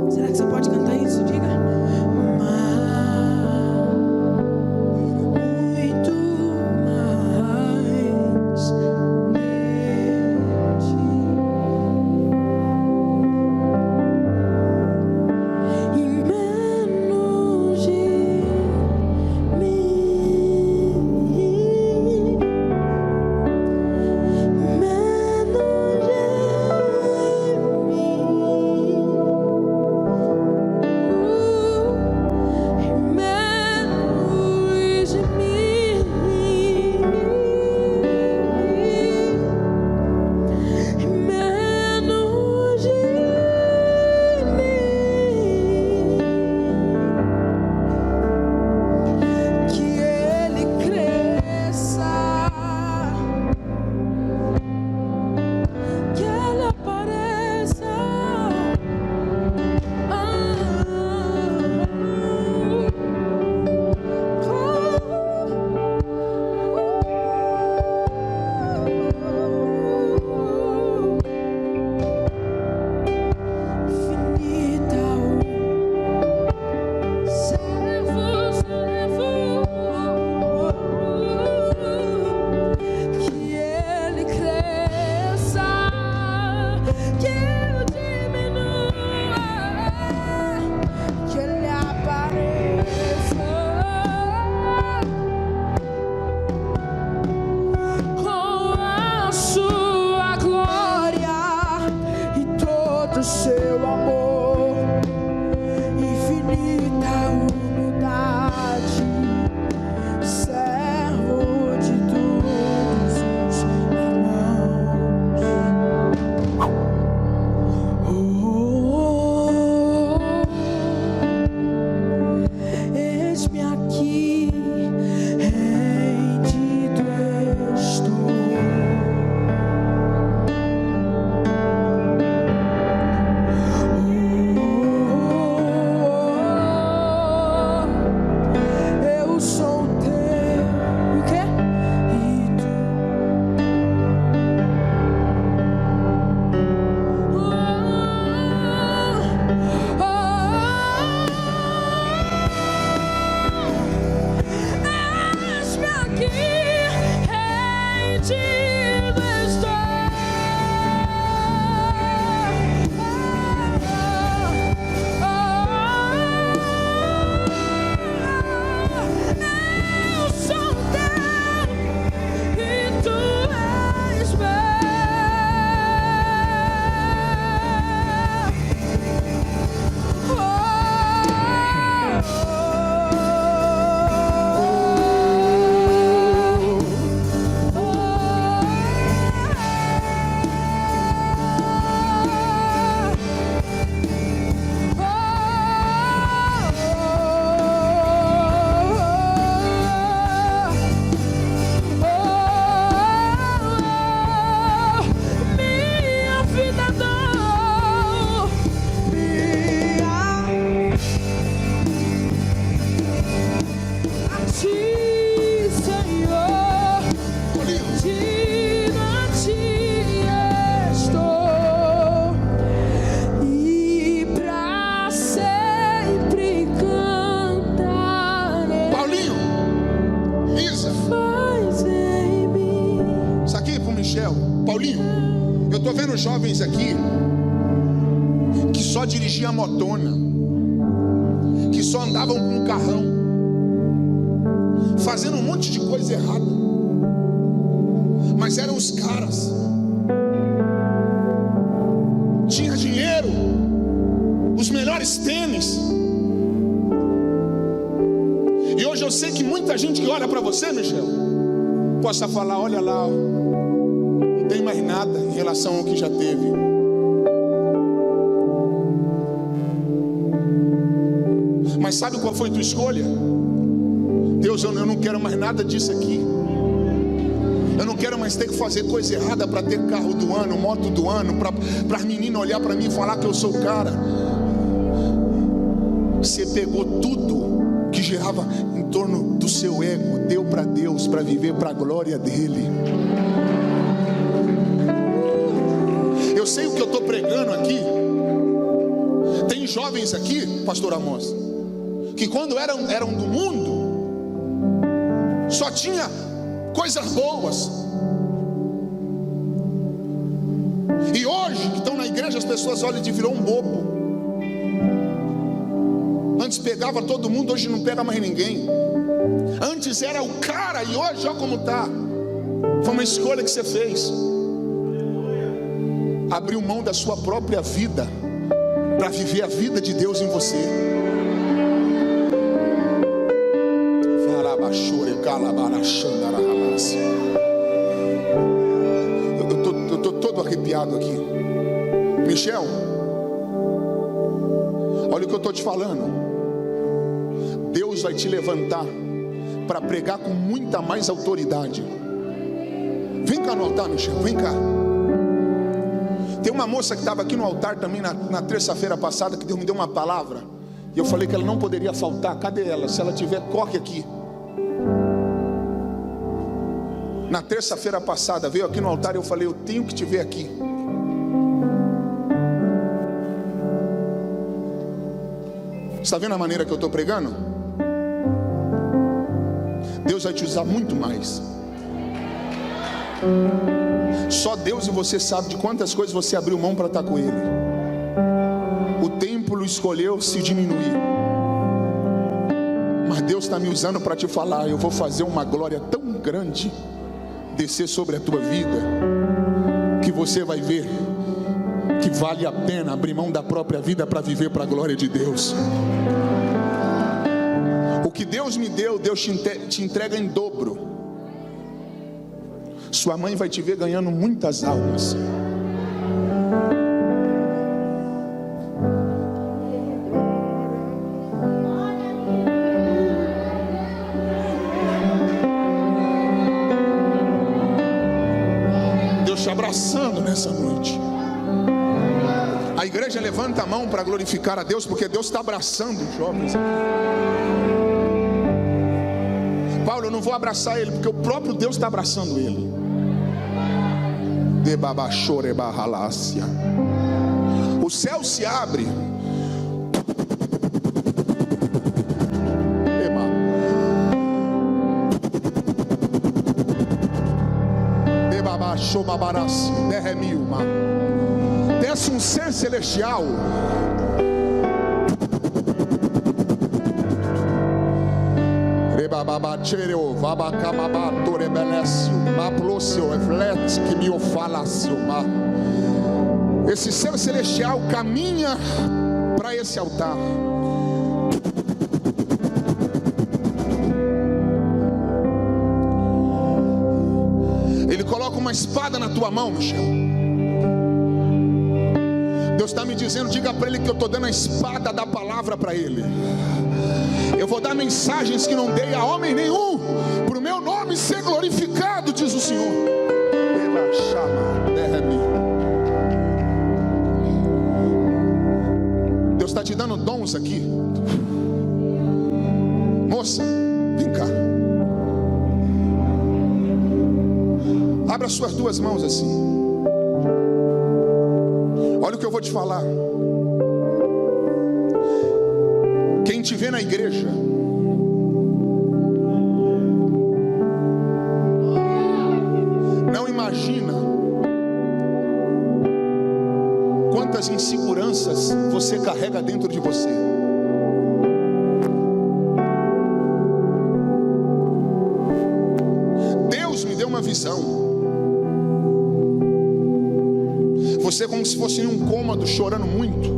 Será que você pode Jovens aqui que só dirigiam a motona, que só andavam com um carrão, fazendo um monte de coisa errada, mas eram os caras, tinha dinheiro, os melhores tênis. E hoje eu sei que muita gente que olha para você, Michel, possa falar: olha lá, não tem mais nada em relação ao que já teve. Mas sabe qual foi tua escolha? Deus, eu não quero mais nada disso aqui. Eu não quero mais ter que fazer coisa errada para ter carro do ano, moto do ano, para as meninas olhar para mim e falar que eu sou o cara. Você pegou tudo que girava em torno do seu ego, deu para Deus, para viver para a glória dele. Eu sei o que eu estou pregando aqui. Tem jovens aqui, pastor Amos, que quando eram do mundo, só tinha coisas boas. E hoje, que estão na igreja, as pessoas olham e virou um bobo. Antes pegava todo mundo, hoje não pega mais ninguém. Antes era o cara e hoje olha como está. Foi uma escolha que você fez. Abriu mão da sua própria vida para viver a vida de Deus em você. Eu estou todo arrepiado aqui. Michel, olha o que eu estou te falando. Deus vai te levantar para pregar com muita mais autoridade. Vem cá no altar, Michel, vem cá. Tem uma moça que estava aqui no altar também na terça-feira passada, que Deus me deu uma palavra, e eu falei que ela não poderia faltar. Cadê ela? Se ela tiver, corre aqui. Na terça-feira passada veio aqui no altar e eu falei: eu tenho que te ver aqui. Está vendo a maneira que eu estou pregando? Deus vai te usar muito mais. Só Deus e você sabe de quantas coisas você abriu mão para estar com Ele. O templo escolheu se diminuir, mas Deus está me usando para te falar: eu vou fazer uma glória tão grande descer sobre a tua vida, que você vai ver que vale a pena abrir mão da própria vida para viver para a glória de Deus. O que Deus me deu, Deus te entrega em dobro. Sua mãe vai te ver ganhando muitas almas. Deus te abraçando nessa noite. A igreja levanta a mão para glorificar a Deus, porque Deus está abraçando os jovens. Paulo, eu não vou abraçar ele, porque o próprio Deus está abraçando ele. O céu se abre. Desce um ser celestial. Esse ser celestial caminha para esse altar. Ele coloca uma espada na tua mão, Michel. Deus está me dizendo, diga para ele que eu estou dando a espada da palavra para ele. Eu vou dar mensagens que não dei a homem nenhum, para o meu nome ser glorificado, diz o Senhor. Deus está te dando dons aqui. Moça, vem cá. Abra suas duas mãos assim. Olha o que eu vou te falar. Quem te vê na igreja não imagina quantas inseguranças você carrega dentro de você. Deus me deu uma visão. Você é como se fosse em um cômodo, chorando muito.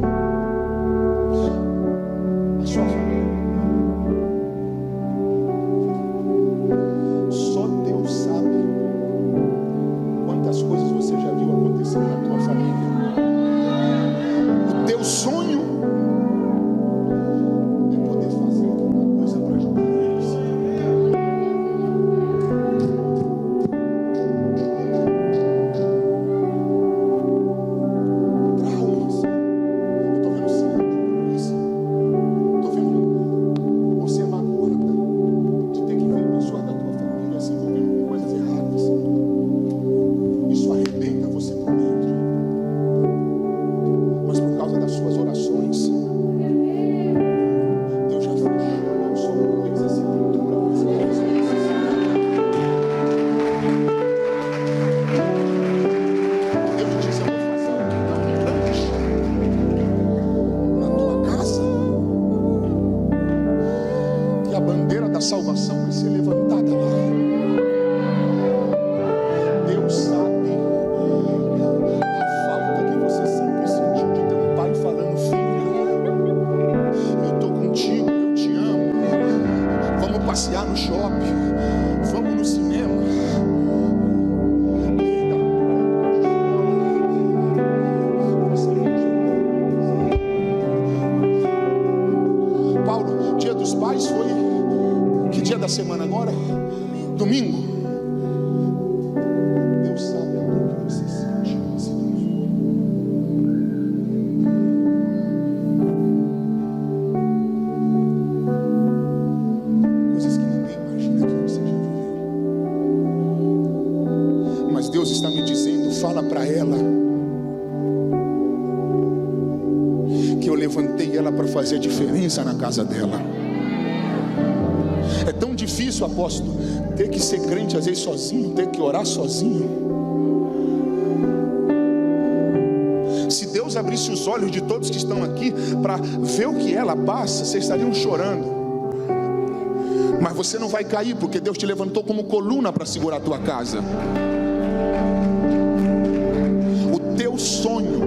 Só Deus sabe quantas coisas você já viu acontecer na tua família. O teu sonho é poder fazer alguma coisa para ajudar eles. Salvação vai ser levantada lá. Deus sabe a falta que você sempre sentiu de ter um pai falando: filho, eu estou contigo, eu te amo, vamos passear no shopping, vamos no cinema. Paulo, dia dos pais foi que dia da semana agora? Domingo. Deus sabe a dor que você sentiu nesse domingo. Coisas que ninguém imagina que você já viveu. Mas Deus está me dizendo, fala para ela que eu levantei ela para fazer a diferença na casa dela. É tão difícil, apóstolo, ter que ser crente às vezes sozinho, ter que orar sozinho. Se Deus abrisse os olhos de todos que estão aqui para ver o que ela passa, vocês estariam chorando. Mas você não vai cair, porque Deus te levantou como coluna para segurar a tua casa. O teu sonho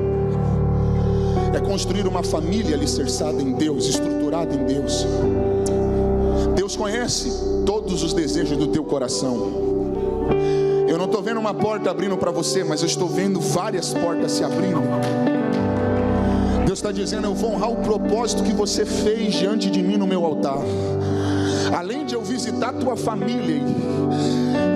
é construir uma família alicerçada em Deus, estruturada em Deus. Deus conhece todos os desejos do teu coração. Eu não estou vendo uma porta abrindo para você, mas eu estou vendo várias portas se abrindo. Deus está dizendo, eu vou honrar o propósito que você fez diante de mim no meu altar. Além de eu visitar tua família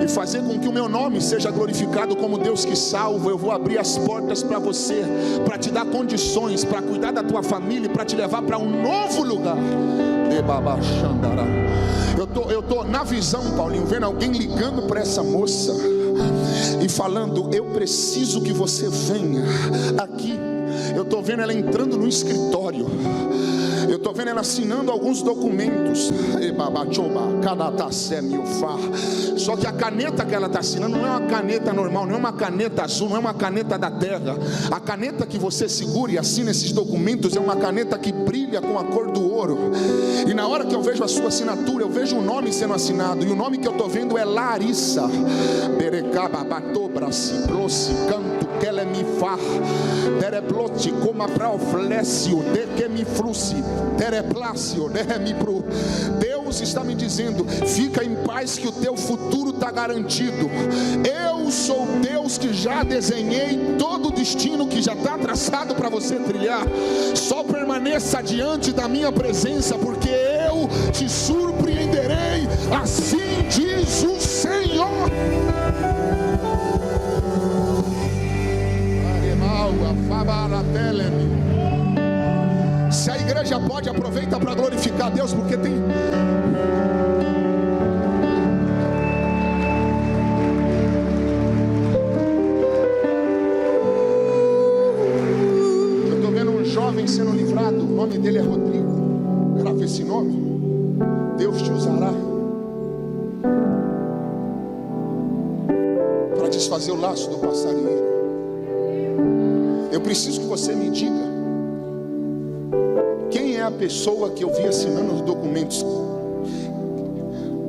e fazer com que o meu nome seja glorificado como Deus que salva, eu vou abrir as portas para você, para te dar condições, para cuidar da tua família e para te levar para um novo lugar. Eu tô na visão, Paulinho, vendo alguém ligando para essa moça e falando, eu preciso que você venha aqui Eu estou vendo ela entrando no escritório. Eu estou vendo ela assinando alguns documentos. Só que a caneta que ela está assinando não é uma caneta normal, não é uma caneta azul, não é uma caneta da terra. A caneta que você segura e assina esses documentos é uma caneta que brilha com a cor do ouro. E na hora que eu vejo a sua assinatura, eu vejo o nome sendo assinado. E o nome que eu estou vendo é Larissa. Canto que ela me faz. Tereblote como a praoflécio de que me flusse. Tereplácio de me pro. Deus está me dizendo: fica em paz que o teu futuro está garantido. Eu sou Deus que já desenhei todo o destino que já está traçado para você trilhar. Só permaneça diante da minha presença, porque eu te surpreenderei, assim diz o Senhor. Se a igreja pode, aproveita para glorificar a Deus, porque tem... Eu estou vendo um jovem sendo livrado. O nome dele é Rodrigo. Grava esse nome. Deus te usará para desfazer o laço do passarinheiro. Eu preciso que você me diga quem é a pessoa que eu vi assinando os documentos,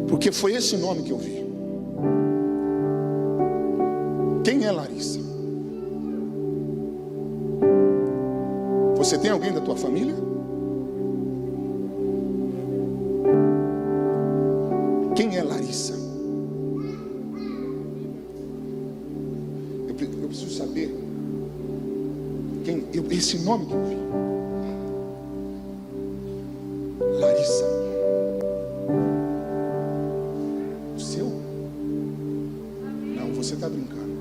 porque foi esse nome que eu vi. Quem é Larissa? Você tem alguém da tua família? Quem é Larissa? Eu preciso saber esse nome que eu vi. Larissa. O seu? Não, você está brincando.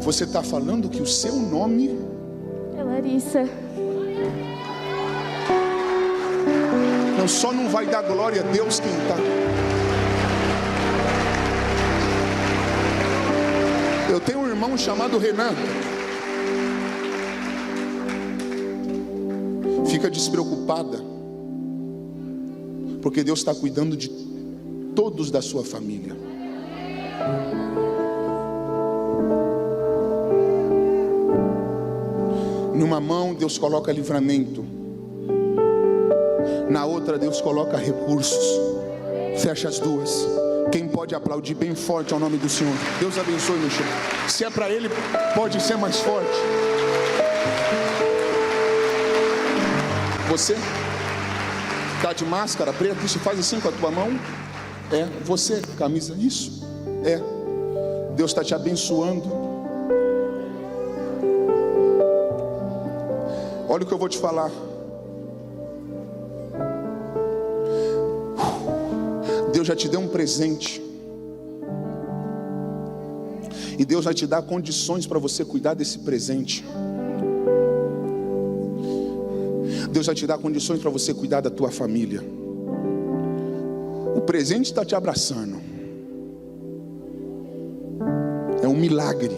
Você está falando que o seu nome é Larissa. Não, só não vai dar glória a Deus quem está. Eu tenho um irmão chamado Renan. Fica despreocupada, porque Deus está cuidando de todos da sua família. Numa mão Deus coloca livramento, na outra Deus coloca recursos. Fecha as duas. Quem pode aplaudir bem forte ao nome do Senhor? Deus abençoe, meu chão. Se é para Ele, pode ser mais forte. Você está de máscara preta, isso faz assim com a tua mão? É, você, camisa, isso? É. Deus está te abençoando. Olha o que eu vou te falar. Deus já te deu um presente. E Deus vai te dar condições para você cuidar desse presente. Deus vai te dar condições para você cuidar da tua família. O presente está te abraçando. É um milagre.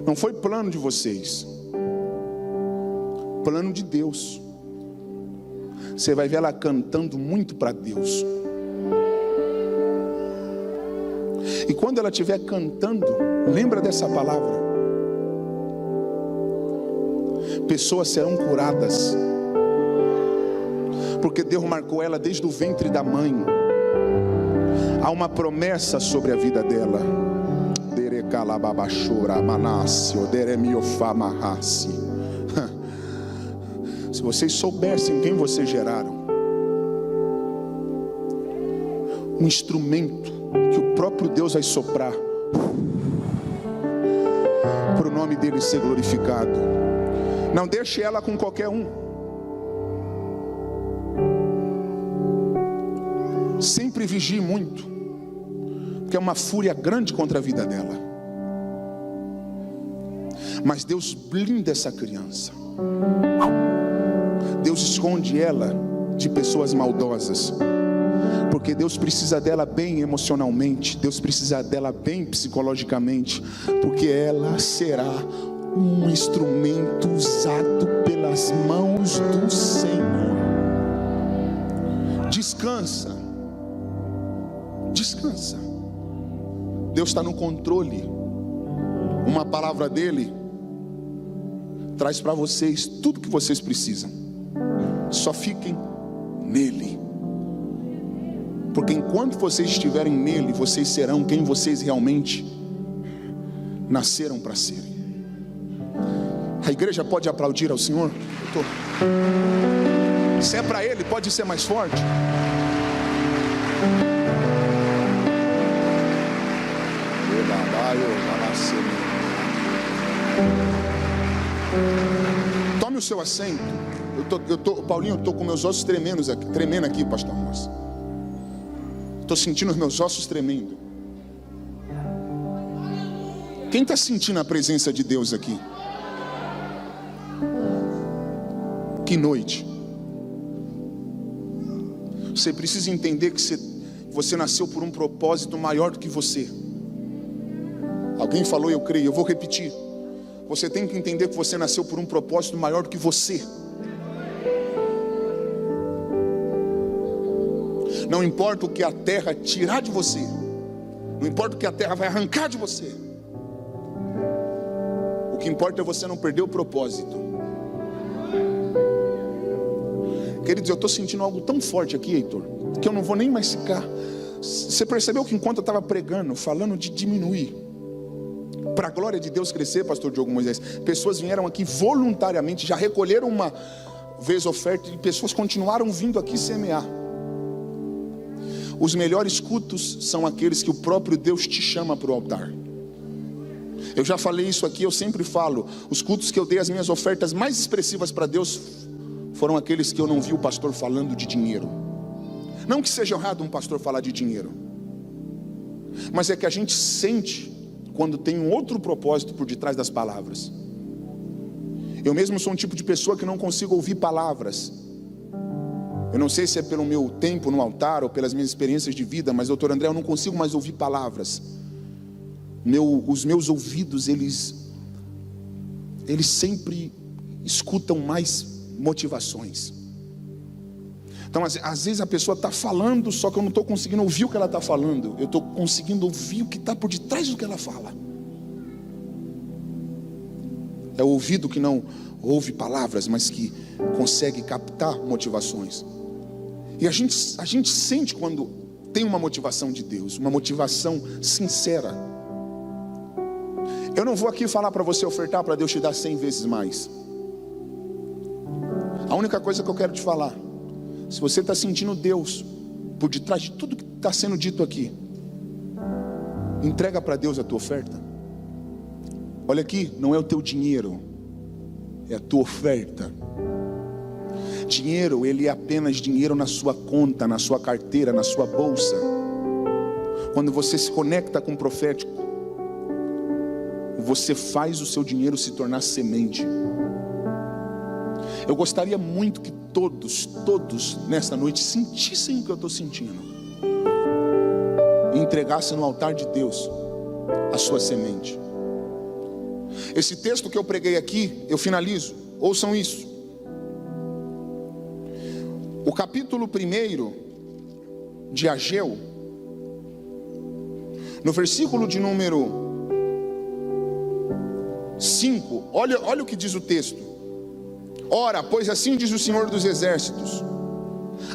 Não foi plano de vocês. Plano de Deus. Você vai ver ela cantando muito para Deus. E quando ela estiver cantando, lembra dessa palavra. Pessoas serão curadas, porque Deus marcou ela desde o ventre da mãe. Há uma promessa sobre a vida dela. Se vocês soubessem quem vocês geraram, um instrumento que o próprio Deus vai soprar para o nome dele ser glorificado. Não deixe ela com qualquer um. Sempre vigie muito, porque é uma fúria grande contra a vida dela. Mas Deus blinda essa criança. Deus esconde ela de pessoas maldosas. Porque Deus precisa dela bem emocionalmente, Deus precisa dela bem psicologicamente, porque ela será um instrumento usado pelas mãos do Senhor. Descansa, descansa. Deus está no controle. Uma palavra dele traz para vocês tudo que vocês precisam. Só fiquem nele. Porque enquanto vocês estiverem nele, vocês serão quem vocês realmente nasceram para serem. A igreja pode aplaudir ao Senhor? Se é para ele, pode ser mais forte. Tome o seu assento. Paulinho, eu estou com meus ossos tremendo aqui, pastor Moça. Estou sentindo os meus ossos tremendo. Quem está sentindo a presença de Deus aqui? Que noite. Você precisa entender que você nasceu por um propósito maior do que você. Alguém falou, eu creio, eu vou repetir. Você tem que entender que você nasceu por um propósito maior do que você. Não importa o que a terra tirar de você, não importa o que a terra vai arrancar de você, o que importa é você não perder o propósito. Queridos, eu estou sentindo algo tão forte aqui, Heitor, que eu não vou nem mais ficar. Você percebeu que enquanto eu estava pregando, falando de diminuir, para a glória de Deus crescer, pastor Diogo Moisés, pessoas vieram aqui voluntariamente, já recolheram uma vez oferta, e pessoas continuaram vindo aqui semear. Os melhores cultos são aqueles que o próprio Deus te chama para o altar. Eu já falei isso aqui, eu sempre falo. Os cultos que eu dei, as minhas ofertas mais expressivas para Deus foram aqueles que eu não vi o pastor falando de dinheiro. Não que seja errado um pastor falar de dinheiro, mas é que a gente sente quando tem um outro propósito por detrás das palavras. Eu mesmo sou um tipo de pessoa que não consigo ouvir palavras. Eu não sei se é pelo meu tempo no altar ou pelas minhas experiências de vida, mas doutor André, eu não consigo mais ouvir palavras. Os meus ouvidos, eles sempre escutam mais motivações. Então às vezes a pessoa está falando, só que eu não estou conseguindo ouvir o que ela está falando. Eu estou conseguindo ouvir o que está por detrás do que ela fala. É o ouvido que não ouve palavras, mas que consegue captar motivações. E a gente sente quando tem uma motivação de Deus, uma motivação sincera. Eu não vou aqui falar para você ofertar para Deus te dar 100 vezes mais. A única coisa que eu quero te falar, se você está sentindo Deus por detrás de tudo que está sendo dito aqui, entrega para Deus a tua oferta. Olha aqui, não é o teu dinheiro, é a tua oferta. Dinheiro, ele é apenas dinheiro na sua conta, na sua carteira, na sua bolsa. Quando você se conecta com o profético, você faz o seu dinheiro se tornar semente. Eu gostaria muito que todos nesta noite sentissem o que eu estou sentindo e entregassem no altar de Deus a sua semente. Esse texto que eu preguei aqui, eu finalizo. Ouçam isso. O capítulo 1 de Ageu, no versículo de número 5, olha o que diz o texto. Ora, pois assim diz o Senhor dos Exércitos: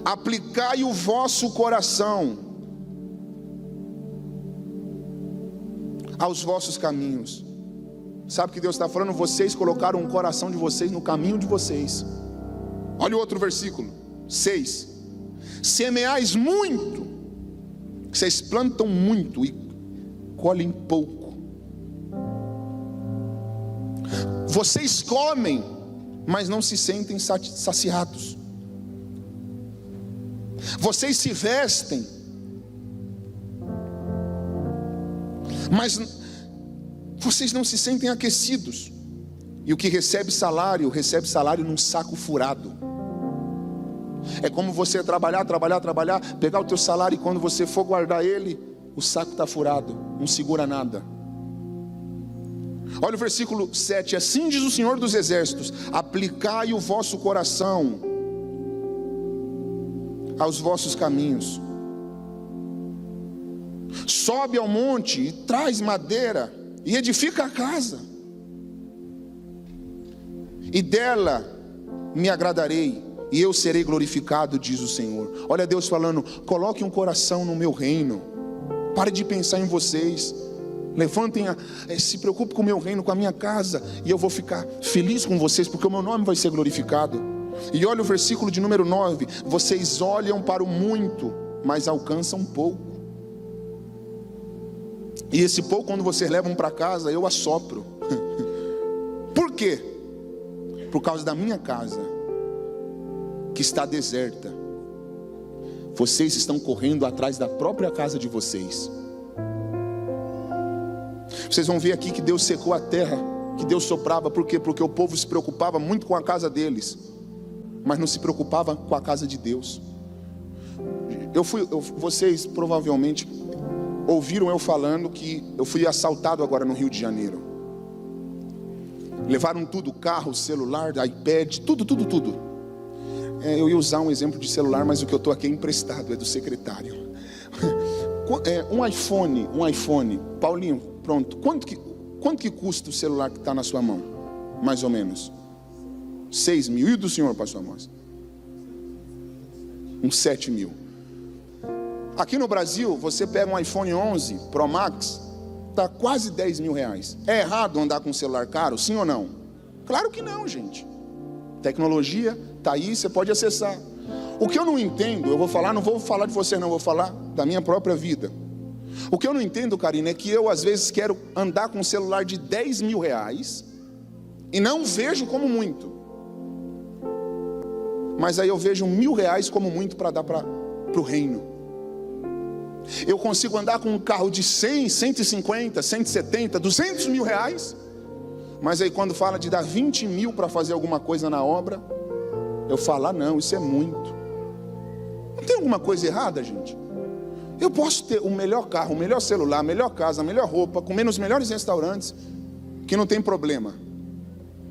aplicai o vosso coração aos vossos caminhos. Sabe o que Deus está falando? Vocês colocaram o coração de vocês no caminho de vocês. Olha o outro versículo 6: semeais muito, vocês plantam muito e colhem pouco. Vocês comem, mas não se sentem saciados. Vocês se vestem, mas vocês não se sentem aquecidos. E o que recebe salário num saco furado. É como você trabalhar, pegar o teu salário e quando você for guardar ele, o saco está furado, não segura nada. Olha o versículo 7, assim diz o Senhor dos Exércitos: aplicai o vosso coração aos vossos caminhos, sobe ao monte e traz madeira e edifica a casa, e dela me agradarei e eu serei glorificado, diz o Senhor. Olha Deus falando: coloque um coração no meu reino, pare de pensar em vocês, levantem, se preocupe com o meu reino, com a minha casa, e eu vou ficar feliz com vocês, porque o meu nome vai ser glorificado. E olha o versículo de número 9: vocês olham para o muito, mas alcançam pouco, e esse pouco, quando vocês levam para casa, eu assopro. Por quê? Por causa da minha casa, que está deserta. Vocês estão correndo atrás da própria casa de vocês. Vocês vão ver aqui que Deus secou a terra, que Deus soprava. Por quê? Porque o povo se preocupava muito com a casa deles, mas não se preocupava com a casa de Deus. Vocês provavelmente ouviram eu falando que eu fui assaltado agora no Rio de Janeiro. Levaram tudo, carro, celular, iPad, tudo. Eu ia usar um exemplo de celular, mas o que eu estou aqui é emprestado, é do secretário. Um iPhone, Paulinho, pronto, quanto que custa o celular que está na sua mão? Mais ou menos 6 mil. E o do senhor, pastor Amós? Uns 7 mil. Aqui no Brasil, você pega um iPhone 11 Pro Max, está quase 10 mil reais. É errado andar com um celular caro, sim ou não? Claro que não, gente. Tecnologia está aí, você pode acessar. O que eu não entendo, eu vou falar, não vou falar de você não, vou falar da minha própria vida. O que eu não entendo, Karina, é que eu às vezes quero andar com um celular de 10 mil reais e não vejo como muito, mas aí eu vejo 1.000 reais como muito para dar para o reino. Eu consigo andar com um carro de 100, 150, 170, 200 mil reais, mas aí quando fala de dar 20 mil para fazer alguma coisa na obra, eu falo: não, isso é muito. Não tem alguma coisa errada, gente? Eu posso ter o melhor carro, o melhor celular, a melhor casa, a melhor roupa, comer nos melhores restaurantes, que não tem problema.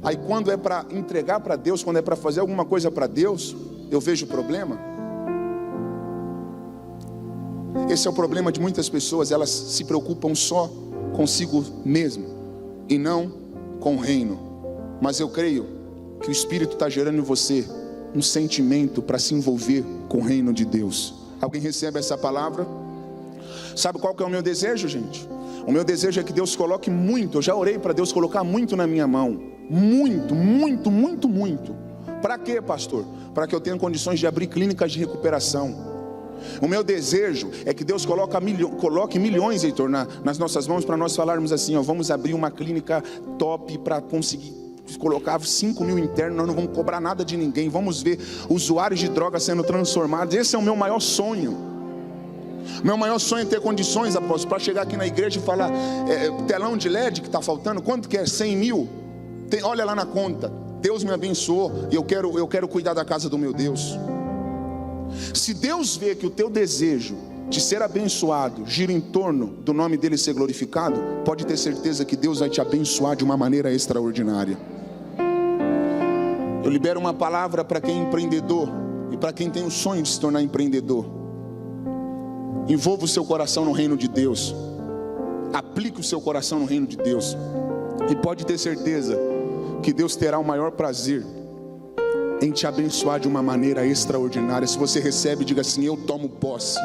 Aí quando é para entregar para Deus, quando é para fazer alguma coisa para Deus, eu vejo problema. Esse é o problema de muitas pessoas, elas se preocupam só consigo mesmo e não com o reino. Mas eu creio que o Espírito está gerando em você um sentimento para se envolver com o reino de Deus. Alguém recebe essa palavra? Sabe qual que é o meu desejo, gente? O meu desejo é que Deus coloque muito. Eu já orei para Deus colocar muito na minha mão. Muito. Para quê, pastor? Para que eu tenha condições de abrir clínicas de recuperação. O meu desejo é que Deus coloque milhões, Heitor, nas nossas mãos, para nós falarmos assim: vamos abrir uma clínica top para conseguir colocar 5 mil internos, nós não vamos cobrar nada de ninguém, vamos ver usuários de drogas sendo transformados. Esse é o meu maior sonho. Meu maior sonho é ter condições, apóstolo, para chegar aqui na igreja e falar: telão de LED que está faltando, quanto que é? 100 mil? Olha lá na conta, Deus me abençoou e eu quero cuidar da casa do meu Deus. Se Deus vê que o teu desejo de ser abençoado gira em torno do nome dele ser glorificado, pode ter certeza que Deus vai te abençoar de uma maneira extraordinária. Eu libero uma palavra para quem é empreendedor e para quem tem o sonho de se tornar empreendedor. Envolva o seu coração no reino de Deus, aplique o seu coração no reino de Deus, e pode ter certeza que Deus terá o maior prazer em te abençoar de uma maneira extraordinária. Se você recebe, diga assim: eu tomo posse.